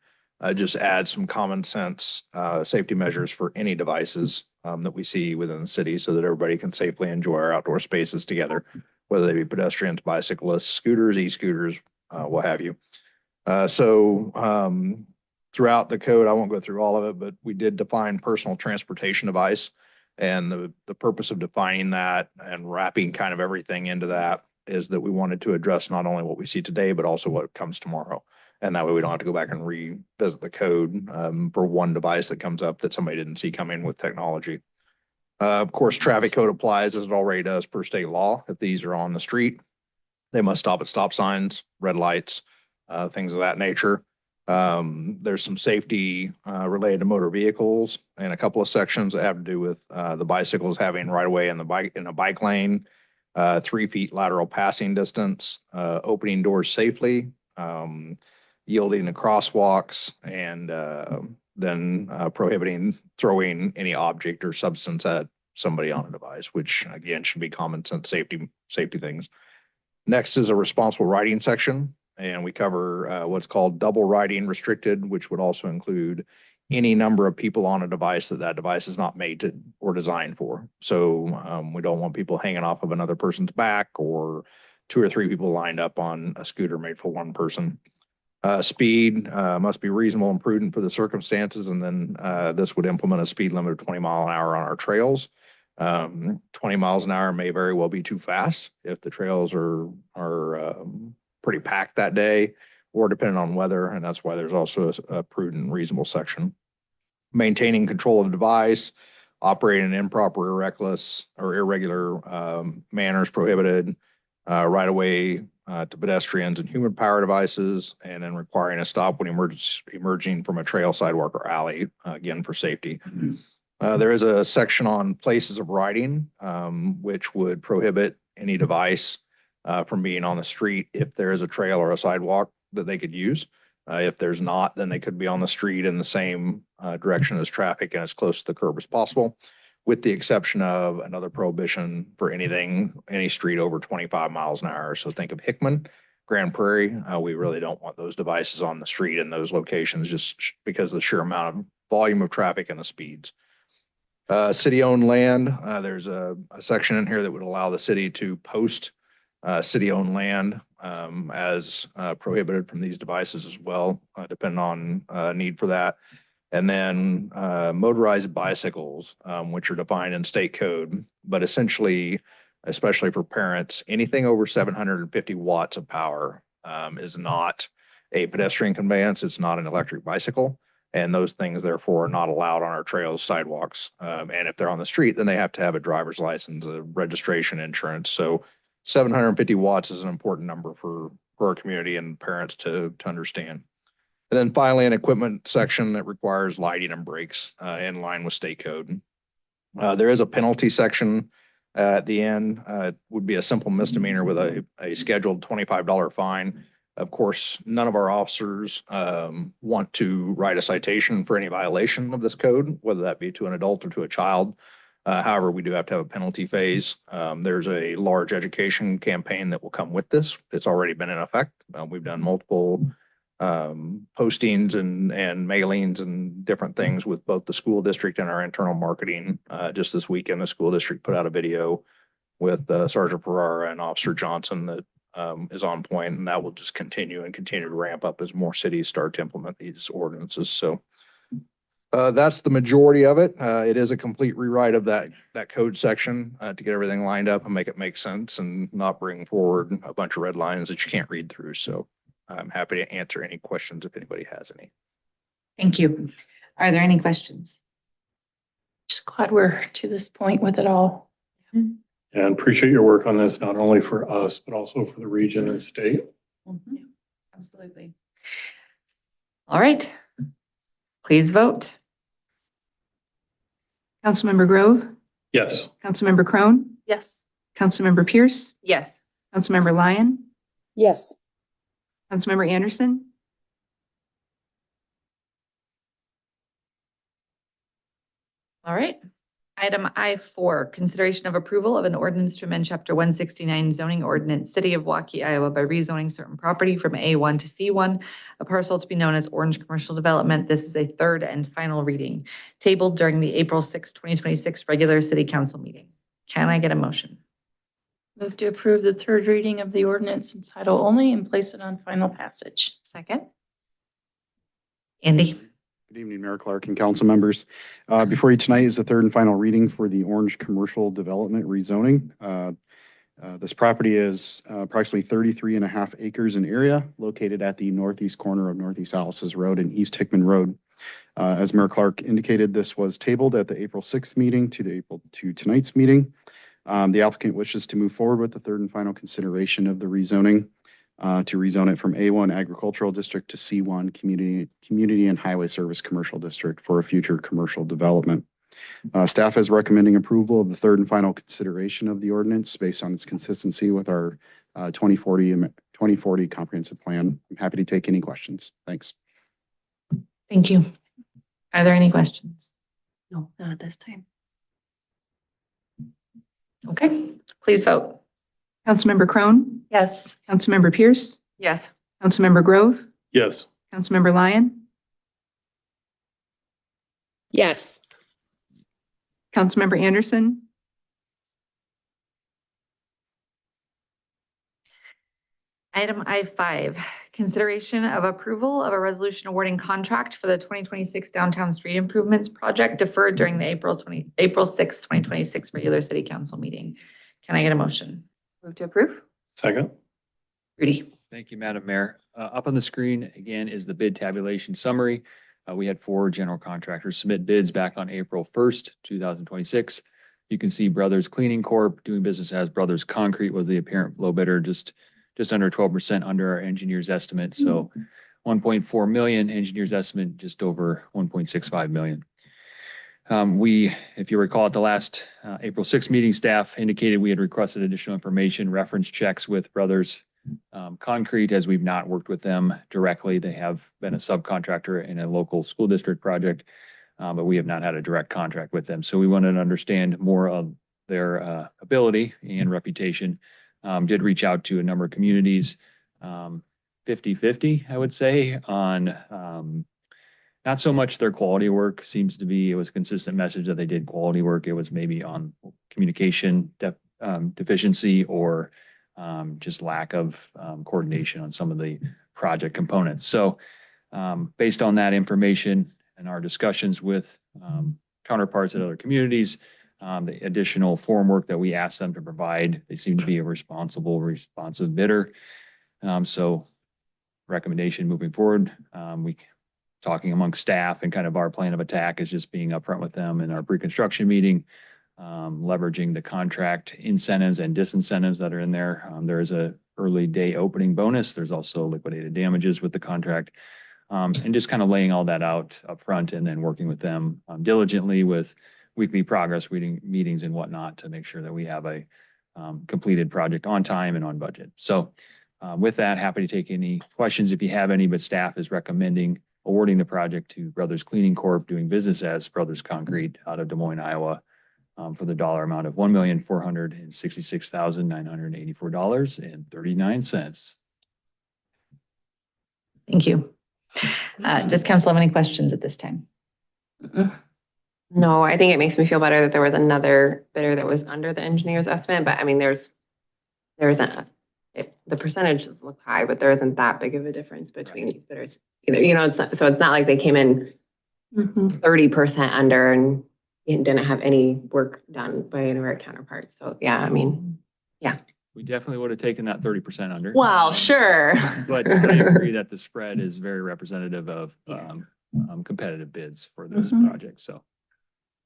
Speaker 10: just adds some common sense safety measures for any devices that we see within the city so that everybody can safely enjoy our outdoor spaces together, whether they be pedestrians, bicyclists, scooters, e-scooters, what have you. Throughout the code, I won't go through all of it, but we did define personal transportation device. And the purpose of defining that and wrapping kind of everything into that is that we wanted to address not only what we see today, but also what comes tomorrow. And that way we don't have to go back and revisit the code for one device that comes up that somebody didn't see coming with technology. Of course, traffic code applies as it already does per state law. If these are on the street, they must stop at stop signs, red lights, things of that nature. There's some safety related to motor vehicles and a couple of sections that have to do with the bicycles having right of way in a bike lane, 3 feet lateral passing distance, opening doors safely, yielding to crosswalks, and then prohibiting throwing any object or substance at somebody on a device, which again should be common sense safety things. Next is a responsible riding section, and we cover what's called double riding restricted, which would also include any number of people on a device that device is not made to or designed for. So we don't want people hanging off of another person's back or 2 or 3 people lined up on a scooter made for one person. Speed must be reasonable and prudent for the circumstances, and then this would implement a speed limit of 20 miles an hour on our trails. 20 miles an hour may very well be too fast if the trails are pretty packed that day, or depending on weather, and that's why there's also a prudent and reasonable section. Maintaining control of the device, operating in improper or reckless or irregular manners prohibited, right away to pedestrians and human power devices, and then requiring a stop when emerging from a trail, sidewalk, or alley, again for safety. There is a section on places of riding, which would prohibit any device from being on the street if there is a trail or a sidewalk that they could use. If there's not, then they could be on the street in the same direction as traffic and as close to the curb as possible, with the exception of another prohibition for any street over 25 miles an hour. So think of Hickman, Grand Prairie. We really don't want those devices on the street in those locations just because of the sheer amount of volume of traffic and the speeds. City-owned land, there's a section in here that would allow the city to post city-owned land as prohibited from these devices as well, depending on need for that. And then motorized bicycles, which are defined in state code, but essentially, especially for parents, anything over 750 watts of power is not a pedestrian conveyance. It's not an electric bicycle. And those things, therefore, are not allowed on our trails, sidewalks. And if they're on the street, then they have to have a driver's license, a registration, insurance. So 750 watts is an important number for our community and parents to understand. And then finally, an equipment section that requires lighting and brakes in line with state code. There is a penalty section at the end. It would be a simple misdemeanor with a scheduled $25 fine. Of course, none of our officers want to write a citation for any violation of this code, whether that be to an adult or to a child. However, we do have to have a penalty phase. There's a large education campaign that will come with this. It's already been in effect. We've done multiple postings and mailings and different things with both the school district and our internal marketing. Just this weekend, the school district put out a video with Sergeant Ferrara and Officer Johnson that is on point, and that will just continue to ramp up as more cities start to implement these ordinances. So that's the majority of it. It is a complete rewrite of that code section to get everything lined up and make it make sense and not bring forward a bunch of red lines that you can't read through. So I'm happy to answer any questions if anybody has any.
Speaker 1: Thank you. Are there any questions?
Speaker 7: Just glad we're to this point with it all.
Speaker 8: And appreciate your work on this, not only for us, but also for the region and state.
Speaker 1: Absolutely. All right. Please vote.
Speaker 3: Councilmember Grove,
Speaker 8: Yes.
Speaker 3: Councilmember Crone,
Speaker 7: Yes.
Speaker 3: Councilmember Pierce,
Speaker 1: Yes.
Speaker 3: Councilmember Lyon,
Speaker 5: Yes.
Speaker 3: Councilmember Anderson,
Speaker 1: All right. Item I4, consideration of approval of an ordinance to amend Chapter 169 zoning ordinance, City of Waukee, Iowa, by rezoning certain property from A1 to C1, a parcel to be known as Orange Commercial Development. This is a third and final reading, tabled during the April 6, 2026 regular City Council meeting. Can I get a motion?
Speaker 7: Move to approve the third reading of the ordinance in title only and place it on final passage.
Speaker 1: Second. Andy?
Speaker 11: Good evening, Mayor Clark and council members. Before you tonight is the third and final reading for the Orange Commercial Development rezoning. This property is approximately 33.5 acres in area, located at the northeast corner of Northeast Alice's Road and East Hickman Road. As Mayor Clark indicated, this was tabled at the April 6th meeting to tonight's meeting. The applicant wishes to move forward with the third and final consideration of the rezoning. To rezone it from A1 Agricultural District to C1 Community and Highway Service Commercial District for a future commercial development. Staff is recommending approval of the third and final consideration of the ordinance based on its consistency with our 2040 comprehensive plan. I'm happy to take any questions. Thanks.
Speaker 1: Thank you. Are there any questions?
Speaker 2: No, not at this time.
Speaker 1: Okay, please vote.
Speaker 3: Councilmember Crone,
Speaker 2: Yes.
Speaker 3: Councilmember Pierce,
Speaker 6: Yes.
Speaker 3: Councilmember Grove,
Speaker 8: Yes.
Speaker 3: Councilmember Lyon,
Speaker 5: Yes.
Speaker 3: Councilmember Anderson,
Speaker 1: Item I5, consideration of approval of a resolution awarding contract for the 2026 Downtown Street Improvements Project deferred during the April 6, 2026 regular city council meeting. Can I get a motion?
Speaker 6: Move to approve?
Speaker 8: Second.
Speaker 1: Rudy?
Speaker 9: Thank you, Madam Mayor. Up on the screen again is the bid tabulation summary. We had 4 general contractors submit bids back on April 1st, 2026. You can see Brothers Cleaning Corp. doing business as Brothers Concrete was the apparent low bidder, just under 12% under our engineer's estimate. So 1.4 million, engineer's estimate just over 1.65 million. If you recall, at the last April 6th meeting, staff indicated we had requested additional information, reference checks with Brothers Concrete, as we've not worked with them directly. They have been a subcontractor in a local school district project, but we have not had a direct contract with them. So we wanted to understand more of their ability and reputation. Did reach out to a number of communities, 50-50, I would say, on not so much their quality work. Seems to be, it was a consistent message that they did quality work. It was maybe on communication deficiency or just lack of coordination on some of the project components. So based on that information and our discussions with counterparts at other communities, the additional form work that we asked them to provide, they seem to be a responsive bidder. So recommendation moving forward, we talking among staff and kind of our plan of attack is just being upfront with them in our pre-construction meeting, leveraging the contract incentives and disincentives that are in there. There is a early day opening bonus. There's also liquidated damages with the contract, and just kind of laying all that out upfront and then working with them diligently with weekly progress meetings and whatnot to make sure that we have a completed project on time and on budget. So with that, happy to take any questions if you have any, but staff is recommending awarding the project to Brothers Cleaning Corp. doing business as Brothers Concrete out of Des Moines, Iowa, for the dollar amount of $1,466,984.39.
Speaker 1: Thank you. Does council have any questions at this time?
Speaker 12: No, I think it makes me feel better that there was another bidder that was under the engineer's estimate, but I mean, there isn't, the percentages look high, but there isn't that big of a difference between these bidders either. You know, it's not like they came in 30% under and didn't have any work done by any of our counterparts. So yeah, I mean, yeah.
Speaker 9: We definitely would have taken that 30% under.
Speaker 12: Well, sure.
Speaker 9: But I agree that the spread is very representative of competitive bids for this project. So.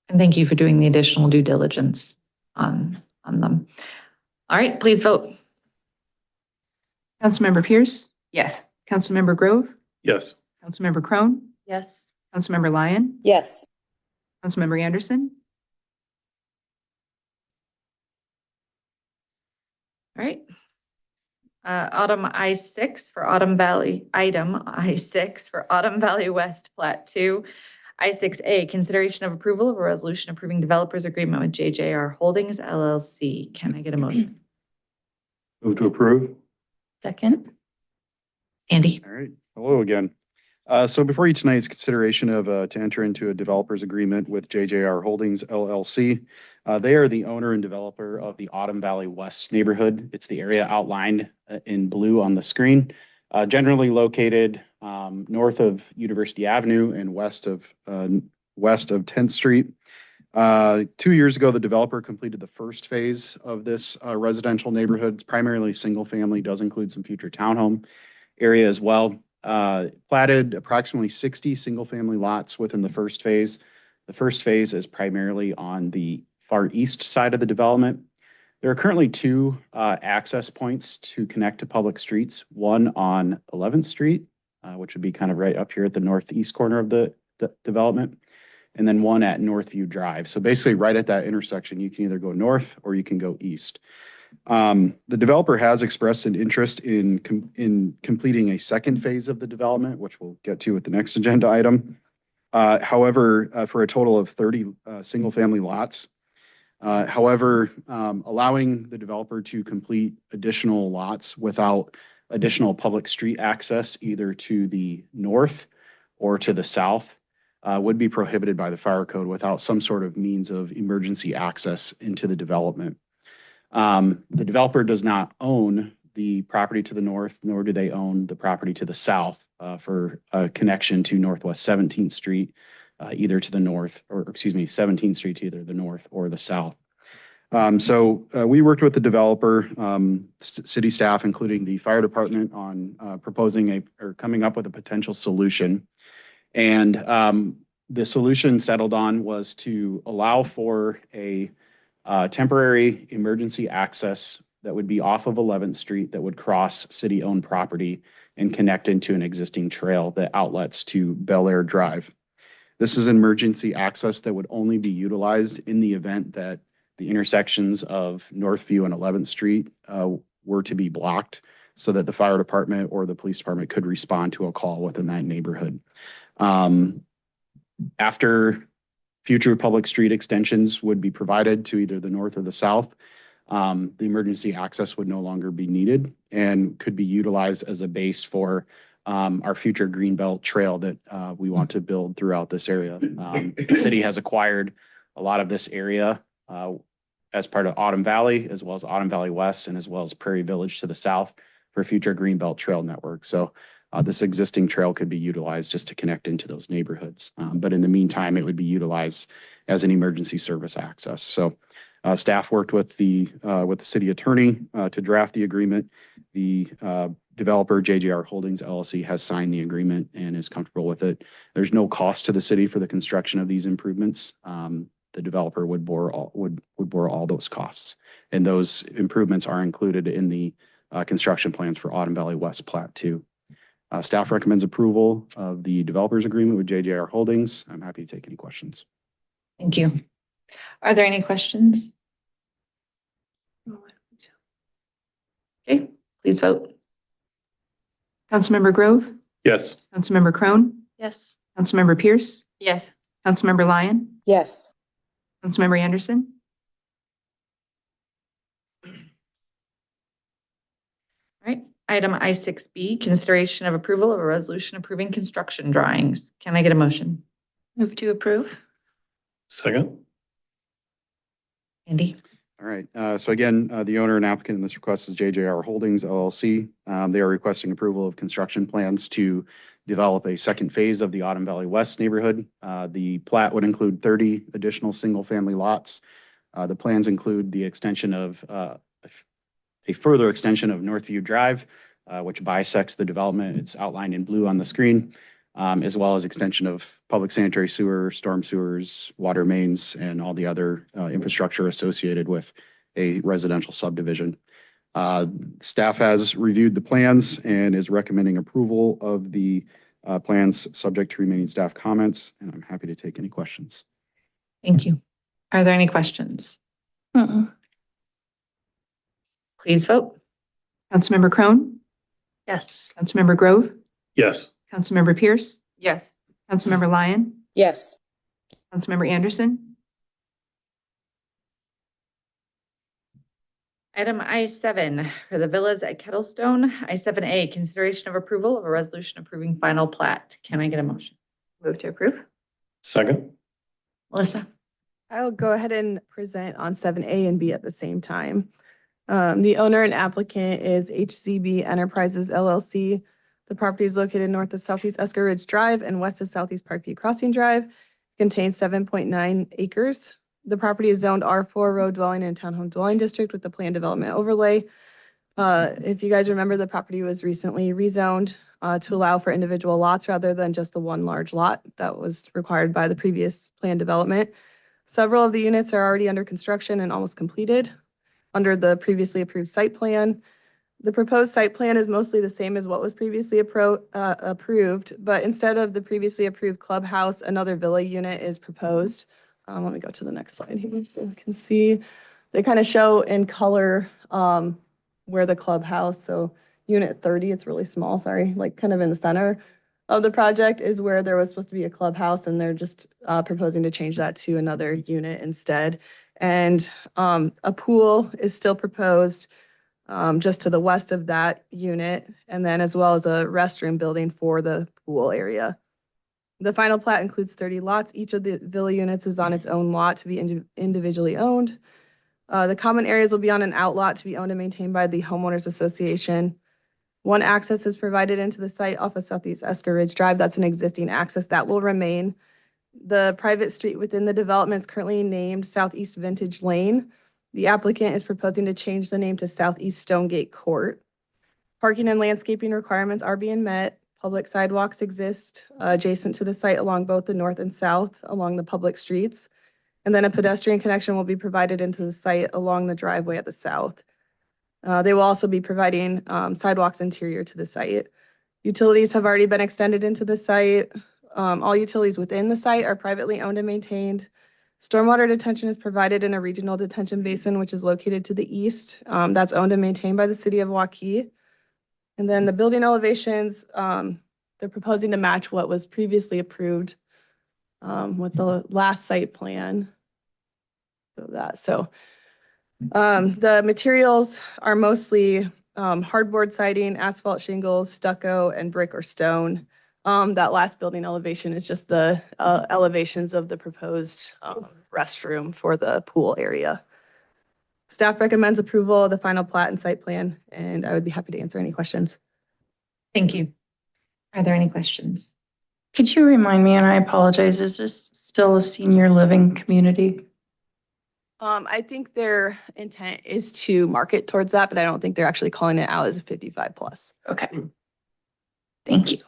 Speaker 1: And thank you for doing the additional due diligence on them. All right, please vote.
Speaker 3: Councilmember Pierce,
Speaker 12: Yes.
Speaker 3: Councilmember Grove,
Speaker 8: Yes.
Speaker 3: Councilmember Crone,
Speaker 2: Yes.
Speaker 3: Councilmember Lyon,
Speaker 5: Yes.
Speaker 3: Councilmember Anderson,
Speaker 1: All right. Item I6 for Autumn Valley West Plat 2. I6A, consideration of approval of a resolution approving developers agreement with JJR Holdings LLC. Can I get a motion?
Speaker 8: Move to approve.
Speaker 1: Second. Andy?
Speaker 11: All right. Hello again. So before you tonight is consideration of to enter into a developer's agreement with JJR Holdings LLC. They are the owner and developer of the Autumn Valley West neighborhood. It's the area outlined in blue on the screen, generally located north of University Avenue and west of 10th Street. 2 years ago, the developer completed the first phase of this residential neighborhood. It's primarily single family, does include some future townhome area as well. Platted approximately 60 single family lots within the first phase. The first phase is primarily on the far east side of the development. There are currently 2 access points to connect to public streets, one on 11th Street, which would be kind of right up here at the northeast corner of the development, and then one at Northview Drive. So basically right at that intersection, you can either go north or you can go east. The developer has expressed an interest in completing a second phase of the development, which we'll get to with the next agenda item. However, for a total of 30 single-family lots. However, allowing the developer to complete additional lots without additional public street access, either to the north or to the south, would be prohibited by the fire code without some sort of means of emergency access into the development. The developer does not own the property to the north, nor do they own the property to the south for a connection to Northwest 17th Street, either to the north, or excuse me, 17th Street to either the north or the south. So we worked with the developer, city staff, including the fire department, on proposing or coming up with a potential solution. And the solution settled on was to allow for a temporary emergency access that would be off of 11th Street that would cross city-owned property and connect into an existing trail that outlets to Bel Air Drive. This is emergency access that would only be utilized in the event that the intersections of Northview and 11th Street were to be blocked, so that the fire department or the police department could respond to a call within that neighborhood. After future public street extensions would be provided to either the north or the south, the emergency access would no longer be needed and could be utilized as a base for our future Greenbelt Trail that we want to build throughout this area. The city has acquired a lot of this area as part of Autumn Valley, as well as Autumn Valley West, and as well as Prairie Village to the south for future Greenbelt Trail network. So this existing trail could be utilized just to connect into those neighborhoods. But in the meantime, it would be utilized as an emergency service access. So staff worked with the city attorney to draft the agreement. The developer, JJR Holdings LLC, has signed the agreement and is comfortable with it. There's no cost to the city for the construction of these improvements. The developer would bore all those costs, and those improvements are included in the construction plans for Autumn Valley West Plat 2. Staff recommends approval of the developer's agreement with JJR Holdings. I'm happy to take any questions.
Speaker 1: Thank you. Are there any questions? Okay, please vote.
Speaker 3: Councilmember Grove,
Speaker 8: Yes.
Speaker 3: Councilmember Crone,
Speaker 7: Yes.
Speaker 3: Councilmember Pierce,
Speaker 12: Yes.
Speaker 3: Councilmember Lyon,
Speaker 5: Yes.
Speaker 3: Councilmember Anderson,
Speaker 1: All right, item I6B, consideration of approval of a resolution approving construction drawings. Can I get a motion?
Speaker 7: Move to approve.
Speaker 8: Second.
Speaker 1: Andy?
Speaker 11: All right. So again, the owner and applicant in this request is JJR Holdings LLC. They are requesting approval of construction plans to develop a second phase of the Autumn Valley West neighborhood. The plat would include 30 additional single-family lots. The plans include the extension of a further extension of Northview Drive, which bisects the development. It's outlined in blue on the screen, as well as extension of public sanitary sewer, storm sewers, water mains, and all the other infrastructure associated with a residential subdivision. Staff has reviewed the plans and is recommending approval of the plans subject to remaining staff comments, and I'm happy to take any questions.
Speaker 1: Thank you. Are there any questions? Please vote.
Speaker 3: Councilmember Crone,
Speaker 7: Yes.
Speaker 3: Councilmember Grove,
Speaker 8: Yes.
Speaker 3: Councilmember Pierce,
Speaker 12: Yes.
Speaker 3: Councilmember Lyon,
Speaker 5: Yes.
Speaker 3: Councilmember Anderson,
Speaker 1: Item I7 for the villas at Kettlestone. I7A, consideration of approval of a resolution approving final plat. Can I get a motion?
Speaker 12: Move to approve.
Speaker 8: Second.
Speaker 1: Melissa?
Speaker 6: I'll go ahead and present on 7A and B at the same time. The owner and applicant is HCB Enterprises LLC. The property is located north of Southeast Esker Ridge Drive and west of Southeast Parkview Crossing Drive. Contains 7.9 acres. The property is zoned R4 road dwelling and townhome dwelling district with the planned development overlay. If you guys remember, the property was recently rezoned to allow for individual lots rather than just the one large lot that was required by the previous planned development. Several of the units are already under construction and almost completed under the previously approved site plan. The proposed site plan is mostly the same as what was previously approved, but instead of the previously approved clubhouse, another villa unit is proposed. Let me go to the next slide here so you can see. They kind of show in color where the clubhouse, so unit 30, it's really small, sorry, like kind of in the center. of the project is where there was supposed to be a clubhouse, and they're just proposing to change that to another unit instead. And a pool is still proposed just to the west of that unit, and then as well as a restroom building for the pool area. The final plat includes 30 lots. Each of the villa units is on its own lot to be individually owned. The common areas will be on an outlot to be owned and maintained by the homeowners association. One access is provided into the site off of Southeast Esker Ridge Drive. That's an existing access that will remain. The private street within the development is currently named Southeast Vintage Lane. The applicant is proposing to change the name to Southeast Stonegate Court. Parking and landscaping requirements are being met. Public sidewalks exist adjacent to the site along both the north and south along the public streets. And then a pedestrian connection will be provided into the site along the driveway at the south. They will also be providing sidewalks interior to the site. Utilities have already been extended into the site. All utilities within the site are privately owned and maintained. Stormwater detention is provided in a regional detention basin, which is located to the east. That's owned and maintained by the city of Waukee. And then the building elevations, they're proposing to match what was previously approved with the last site plan. The materials are mostly hardboard siding, asphalt shingles, stucco, and brick or stone. That last building elevation is just the elevations of the proposed restroom for the pool area. Staff recommends approval of the final plat and site plan, and I would be happy to answer any questions.
Speaker 1: Thank you. Are there any questions?
Speaker 7: Could you remind me, and I apologize, is this still a senior living community?
Speaker 6: I think their intent is to market towards that, but I don't think they're actually calling it out as a 55 plus.
Speaker 7: Okay. Thank you.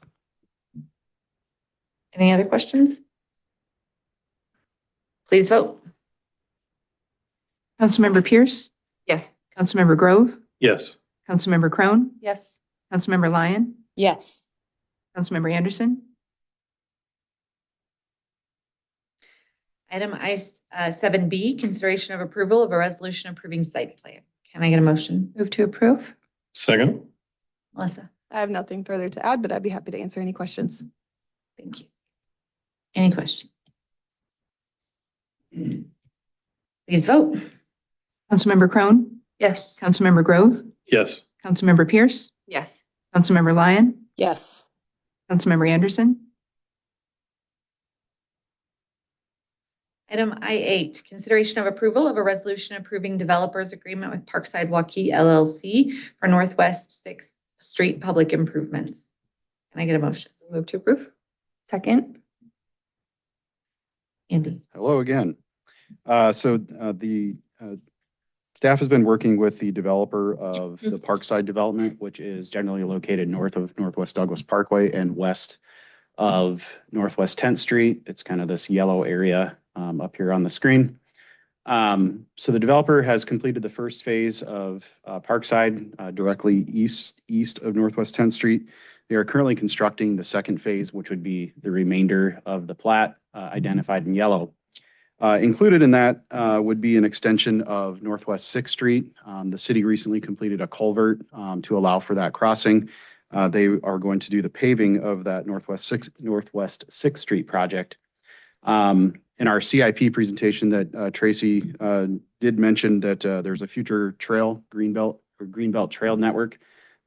Speaker 1: Any other questions? Please vote.
Speaker 3: Councilmember Pierce,
Speaker 12: Yes.
Speaker 3: Councilmember Grove,
Speaker 8: Yes.
Speaker 3: Councilmember Crone,
Speaker 7: Yes.
Speaker 3: Councilmember Lyon,
Speaker 5: Yes.
Speaker 3: Councilmember Anderson,
Speaker 1: Item I-7B, consideration of approval of a resolution approving site plan. Can I get a motion?
Speaker 7: Move to approve.
Speaker 8: Second?
Speaker 1: Melissa,
Speaker 6: I have nothing further to add, but I'd be happy to answer any questions.
Speaker 1: thank you. Any questions? Please vote.
Speaker 3: Councilmember Crone,
Speaker 7: Yes.
Speaker 3: Councilmember Grove,
Speaker 8: Yes.
Speaker 3: Councilmember Pierce,
Speaker 12: Yes.
Speaker 3: Councilmember Lyon,
Speaker 5: Yes.
Speaker 3: Councilmember Anderson,
Speaker 1: Item I-8, consideration of approval of a resolution approving developers agreement with Parkside Waukee LLC for Northwest 6th Street public improvements. Can I get a motion?
Speaker 6: Move to approve.
Speaker 7: Second.
Speaker 1: Andy?
Speaker 11: Hello again. The staff has been working with the developer of the Parkside development, which is generally located north of Northwest Douglas Parkway and west of Northwest 10th Street. It's kind of this yellow area up here on the screen. So the developer has completed the first phase of Parkside directly east of Northwest 10th Street. They are currently constructing the second phase, which would be the remainder of the plat identified in yellow. Included in that would be an extension of Northwest 6th Street. The city recently completed a culvert to allow for that crossing. They are going to do the paving of that Northwest 6th Street project. In our CIP presentation that Tracy did mention that there's a future trail, Greenbelt Trail Network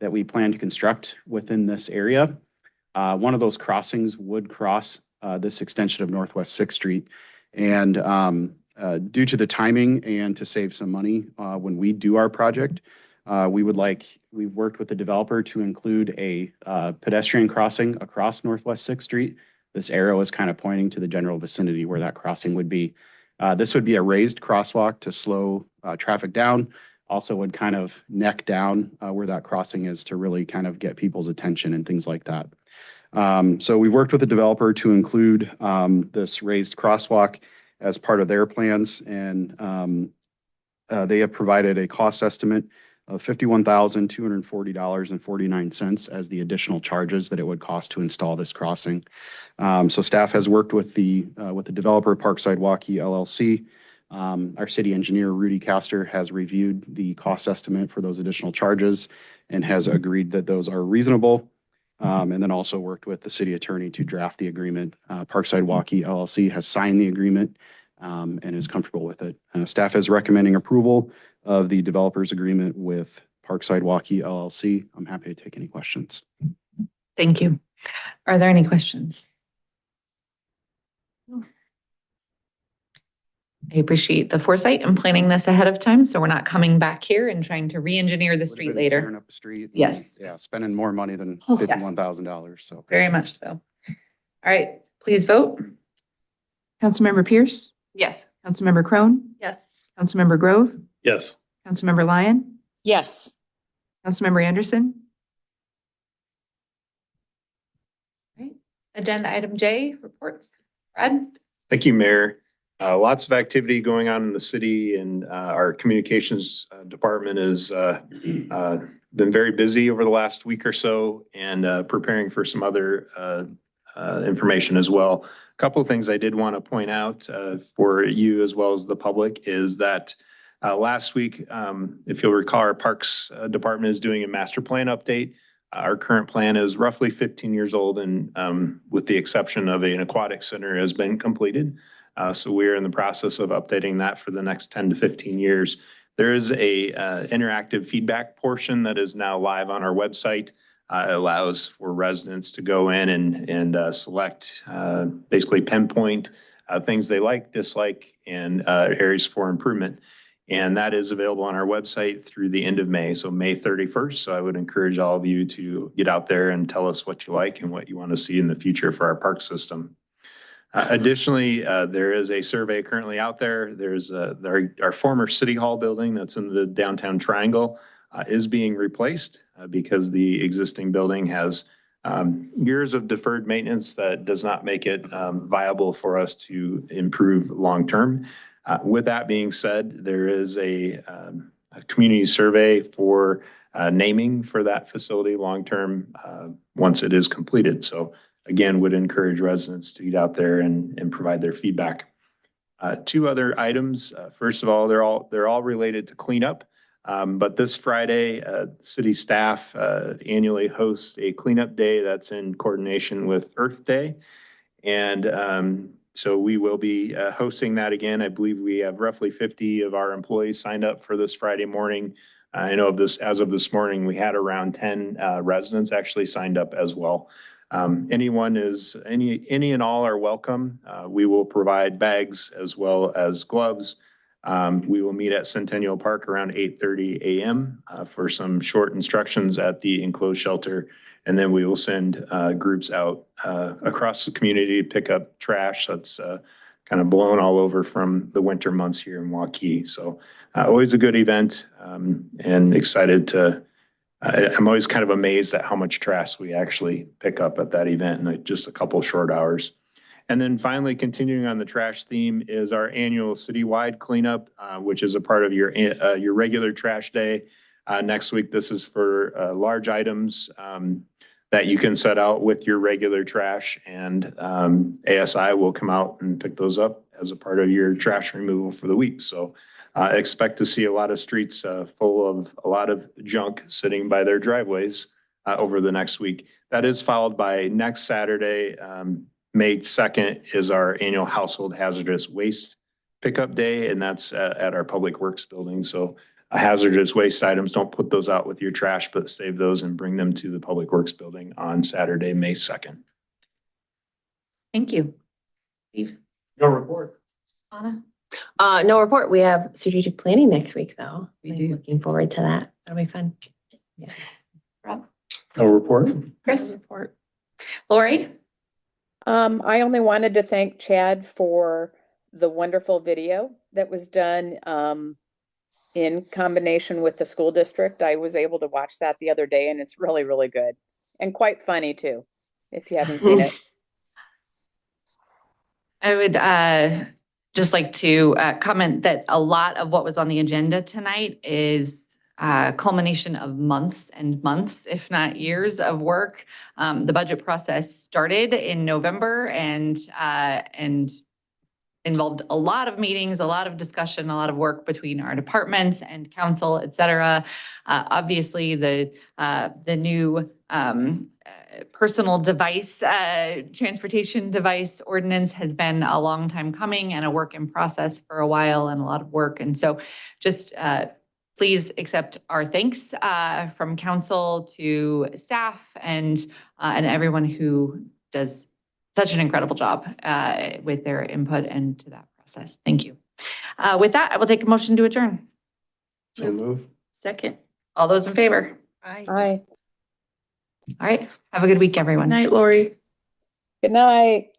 Speaker 11: that we plan to construct within this area. One of those crossings would cross this extension of Northwest 6th Street. And due to the timing and to save some money when we do our project, we've worked with the developer to include a pedestrian crossing across Northwest 6th Street. This arrow is kind of pointing to the general vicinity where that crossing would be. This would be a raised crosswalk to slow traffic down. Also would kind of neck down where that crossing is to really kind of get people's attention and things like that. So we worked with the developer to include this raised crosswalk as part of their plans, and they have provided a cost estimate of $51,240.49 as the additional charges that it would cost to install this crossing. So staff has worked with the developer, Parkside Waukee LLC. Our city engineer, Rudy Castor, has reviewed the cost estimate for those additional charges and has agreed that those are reasonable. And then also worked with the city attorney to draft the agreement. Parkside Waukee LLC has signed the agreement and is comfortable with it. Staff is recommending approval of the developer's agreement with Parkside Waukee LLC. I'm happy to take any questions.
Speaker 1: Thank you. Are there any questions? I appreciate the foresight and planning this ahead of time, so we're not coming back here and trying to re-engineer the
Speaker 11: Would've
Speaker 1: street
Speaker 11: been
Speaker 1: later.
Speaker 11: tearing up the street.
Speaker 1: Yes.
Speaker 11: Yeah, spending more money than
Speaker 1: Oh, yes.
Speaker 11: $51,000. So
Speaker 1: Very much so. All right, please vote.
Speaker 3: Councilmember Pierce,
Speaker 1: Yes.
Speaker 3: Councilmember Crone,
Speaker 1: Yes.
Speaker 3: Councilmember Grove,
Speaker 8: Yes.
Speaker 3: Councilmember Lyon,
Speaker 5: Yes.
Speaker 3: Councilmember Anderson.
Speaker 1: Agenda item J, reports. Brad?
Speaker 8: Thank you, Mayor. Lots of activity going on in the city, and our communications department has been very busy over the last week or so, and preparing for some other information as well. A couple of things I did want to point out for you as well as the public is that last week, if you'll recall, our Parks Department is doing a master plan update. Our current plan is roughly 15 years old, and with the exception of an aquatic center has been completed. So we're in the process of updating that for the next 10 to 15 years. There is a interactive feedback portion that is now live on our website. It allows for residents to go in and select, basically pinpoint things they like, dislike, and areas for improvement. And that is available on our website through the end of May, so May 31st. So I would encourage all of you to get out there and tell us what you like and what you want to see in the future for our park system. Additionally, there is a survey currently out there. There's our former City Hall building that's in the downtown triangle is being replaced because the existing building has years of deferred maintenance that does not make it viable for us to improve long-term. With that being said, there is a community survey for naming for that facility long-term once it is completed. So again, would encourage residents to get out there and provide their feedback. Two other items. First of all, they're all related to cleanup. But this Friday, city staff annually hosts a cleanup day that's in coordination with Earth Day. And so we will be hosting that again. I believe we have roughly 50 of our employees signed up for this Friday morning. I know of this, as of this morning, we had around 10 residents actually signed up as well. Any and all are welcome. We will provide bags as well as gloves. We will meet at Centennial Park around 8:30 a.m. For some short instructions at the enclosed shelter. And then we will send groups out across the community to pick up trash that's kind of blown all over from the winter months here in Waukee. So always a good event, and excited to, I'm always kind of amazed at how much trash we actually pick up at that event in just a couple short hours. And then finally, continuing on the trash theme is our annual citywide cleanup, which is a part of your regular trash day. Next week, this is for large items that you can set out with your regular trash, and ASI will come out and pick those up as a part of your trash removal for the week. So expect to see a lot of streets full of a lot of junk sitting by their driveways over the next week. That is followed by next Saturday, May 2nd, is our annual household hazardous waste pickup day, and that's at our Public Works building. So hazardous waste items, don't put those out with your trash, but save those and bring them to the Public Works building on Saturday, May 2nd.
Speaker 1: Thank you. Steve?
Speaker 8: No report.
Speaker 1: Anna?
Speaker 12: No report. We have strategic planning next week, though.
Speaker 3: We
Speaker 12: I'm
Speaker 3: do.
Speaker 12: looking forward to that. That'll be fun. Yeah.
Speaker 1: Rob?
Speaker 8: No report.
Speaker 1: Chris?
Speaker 7: Report.
Speaker 1: Lori?
Speaker 5: I only wanted to thank Chad for the wonderful video that was done in combination with the school district. I was able to watch that the other day, and it's really, really good and quite funny too, if you haven't seen it.
Speaker 1: I would just like to comment that a lot of what was on the agenda tonight is a culmination of months and months, if not years, of work. The budget process started in November, and involved a lot of meetings, a lot of discussion, a lot of work between our departments and council, et cetera. Obviously, the new personal device, transportation device ordinance has been a long time coming and a work in process for a while and a lot of work. And so just please accept our thanks from council to staff and everyone who does such an incredible job with their input and to that process. Thank you. With that, I will take a motion to adjourn.
Speaker 2: So move.
Speaker 1: Second. All those in favor?
Speaker 5: Aye.
Speaker 1: All right. Have a good week, everyone.
Speaker 7: Night, Lori.
Speaker 5: Good night.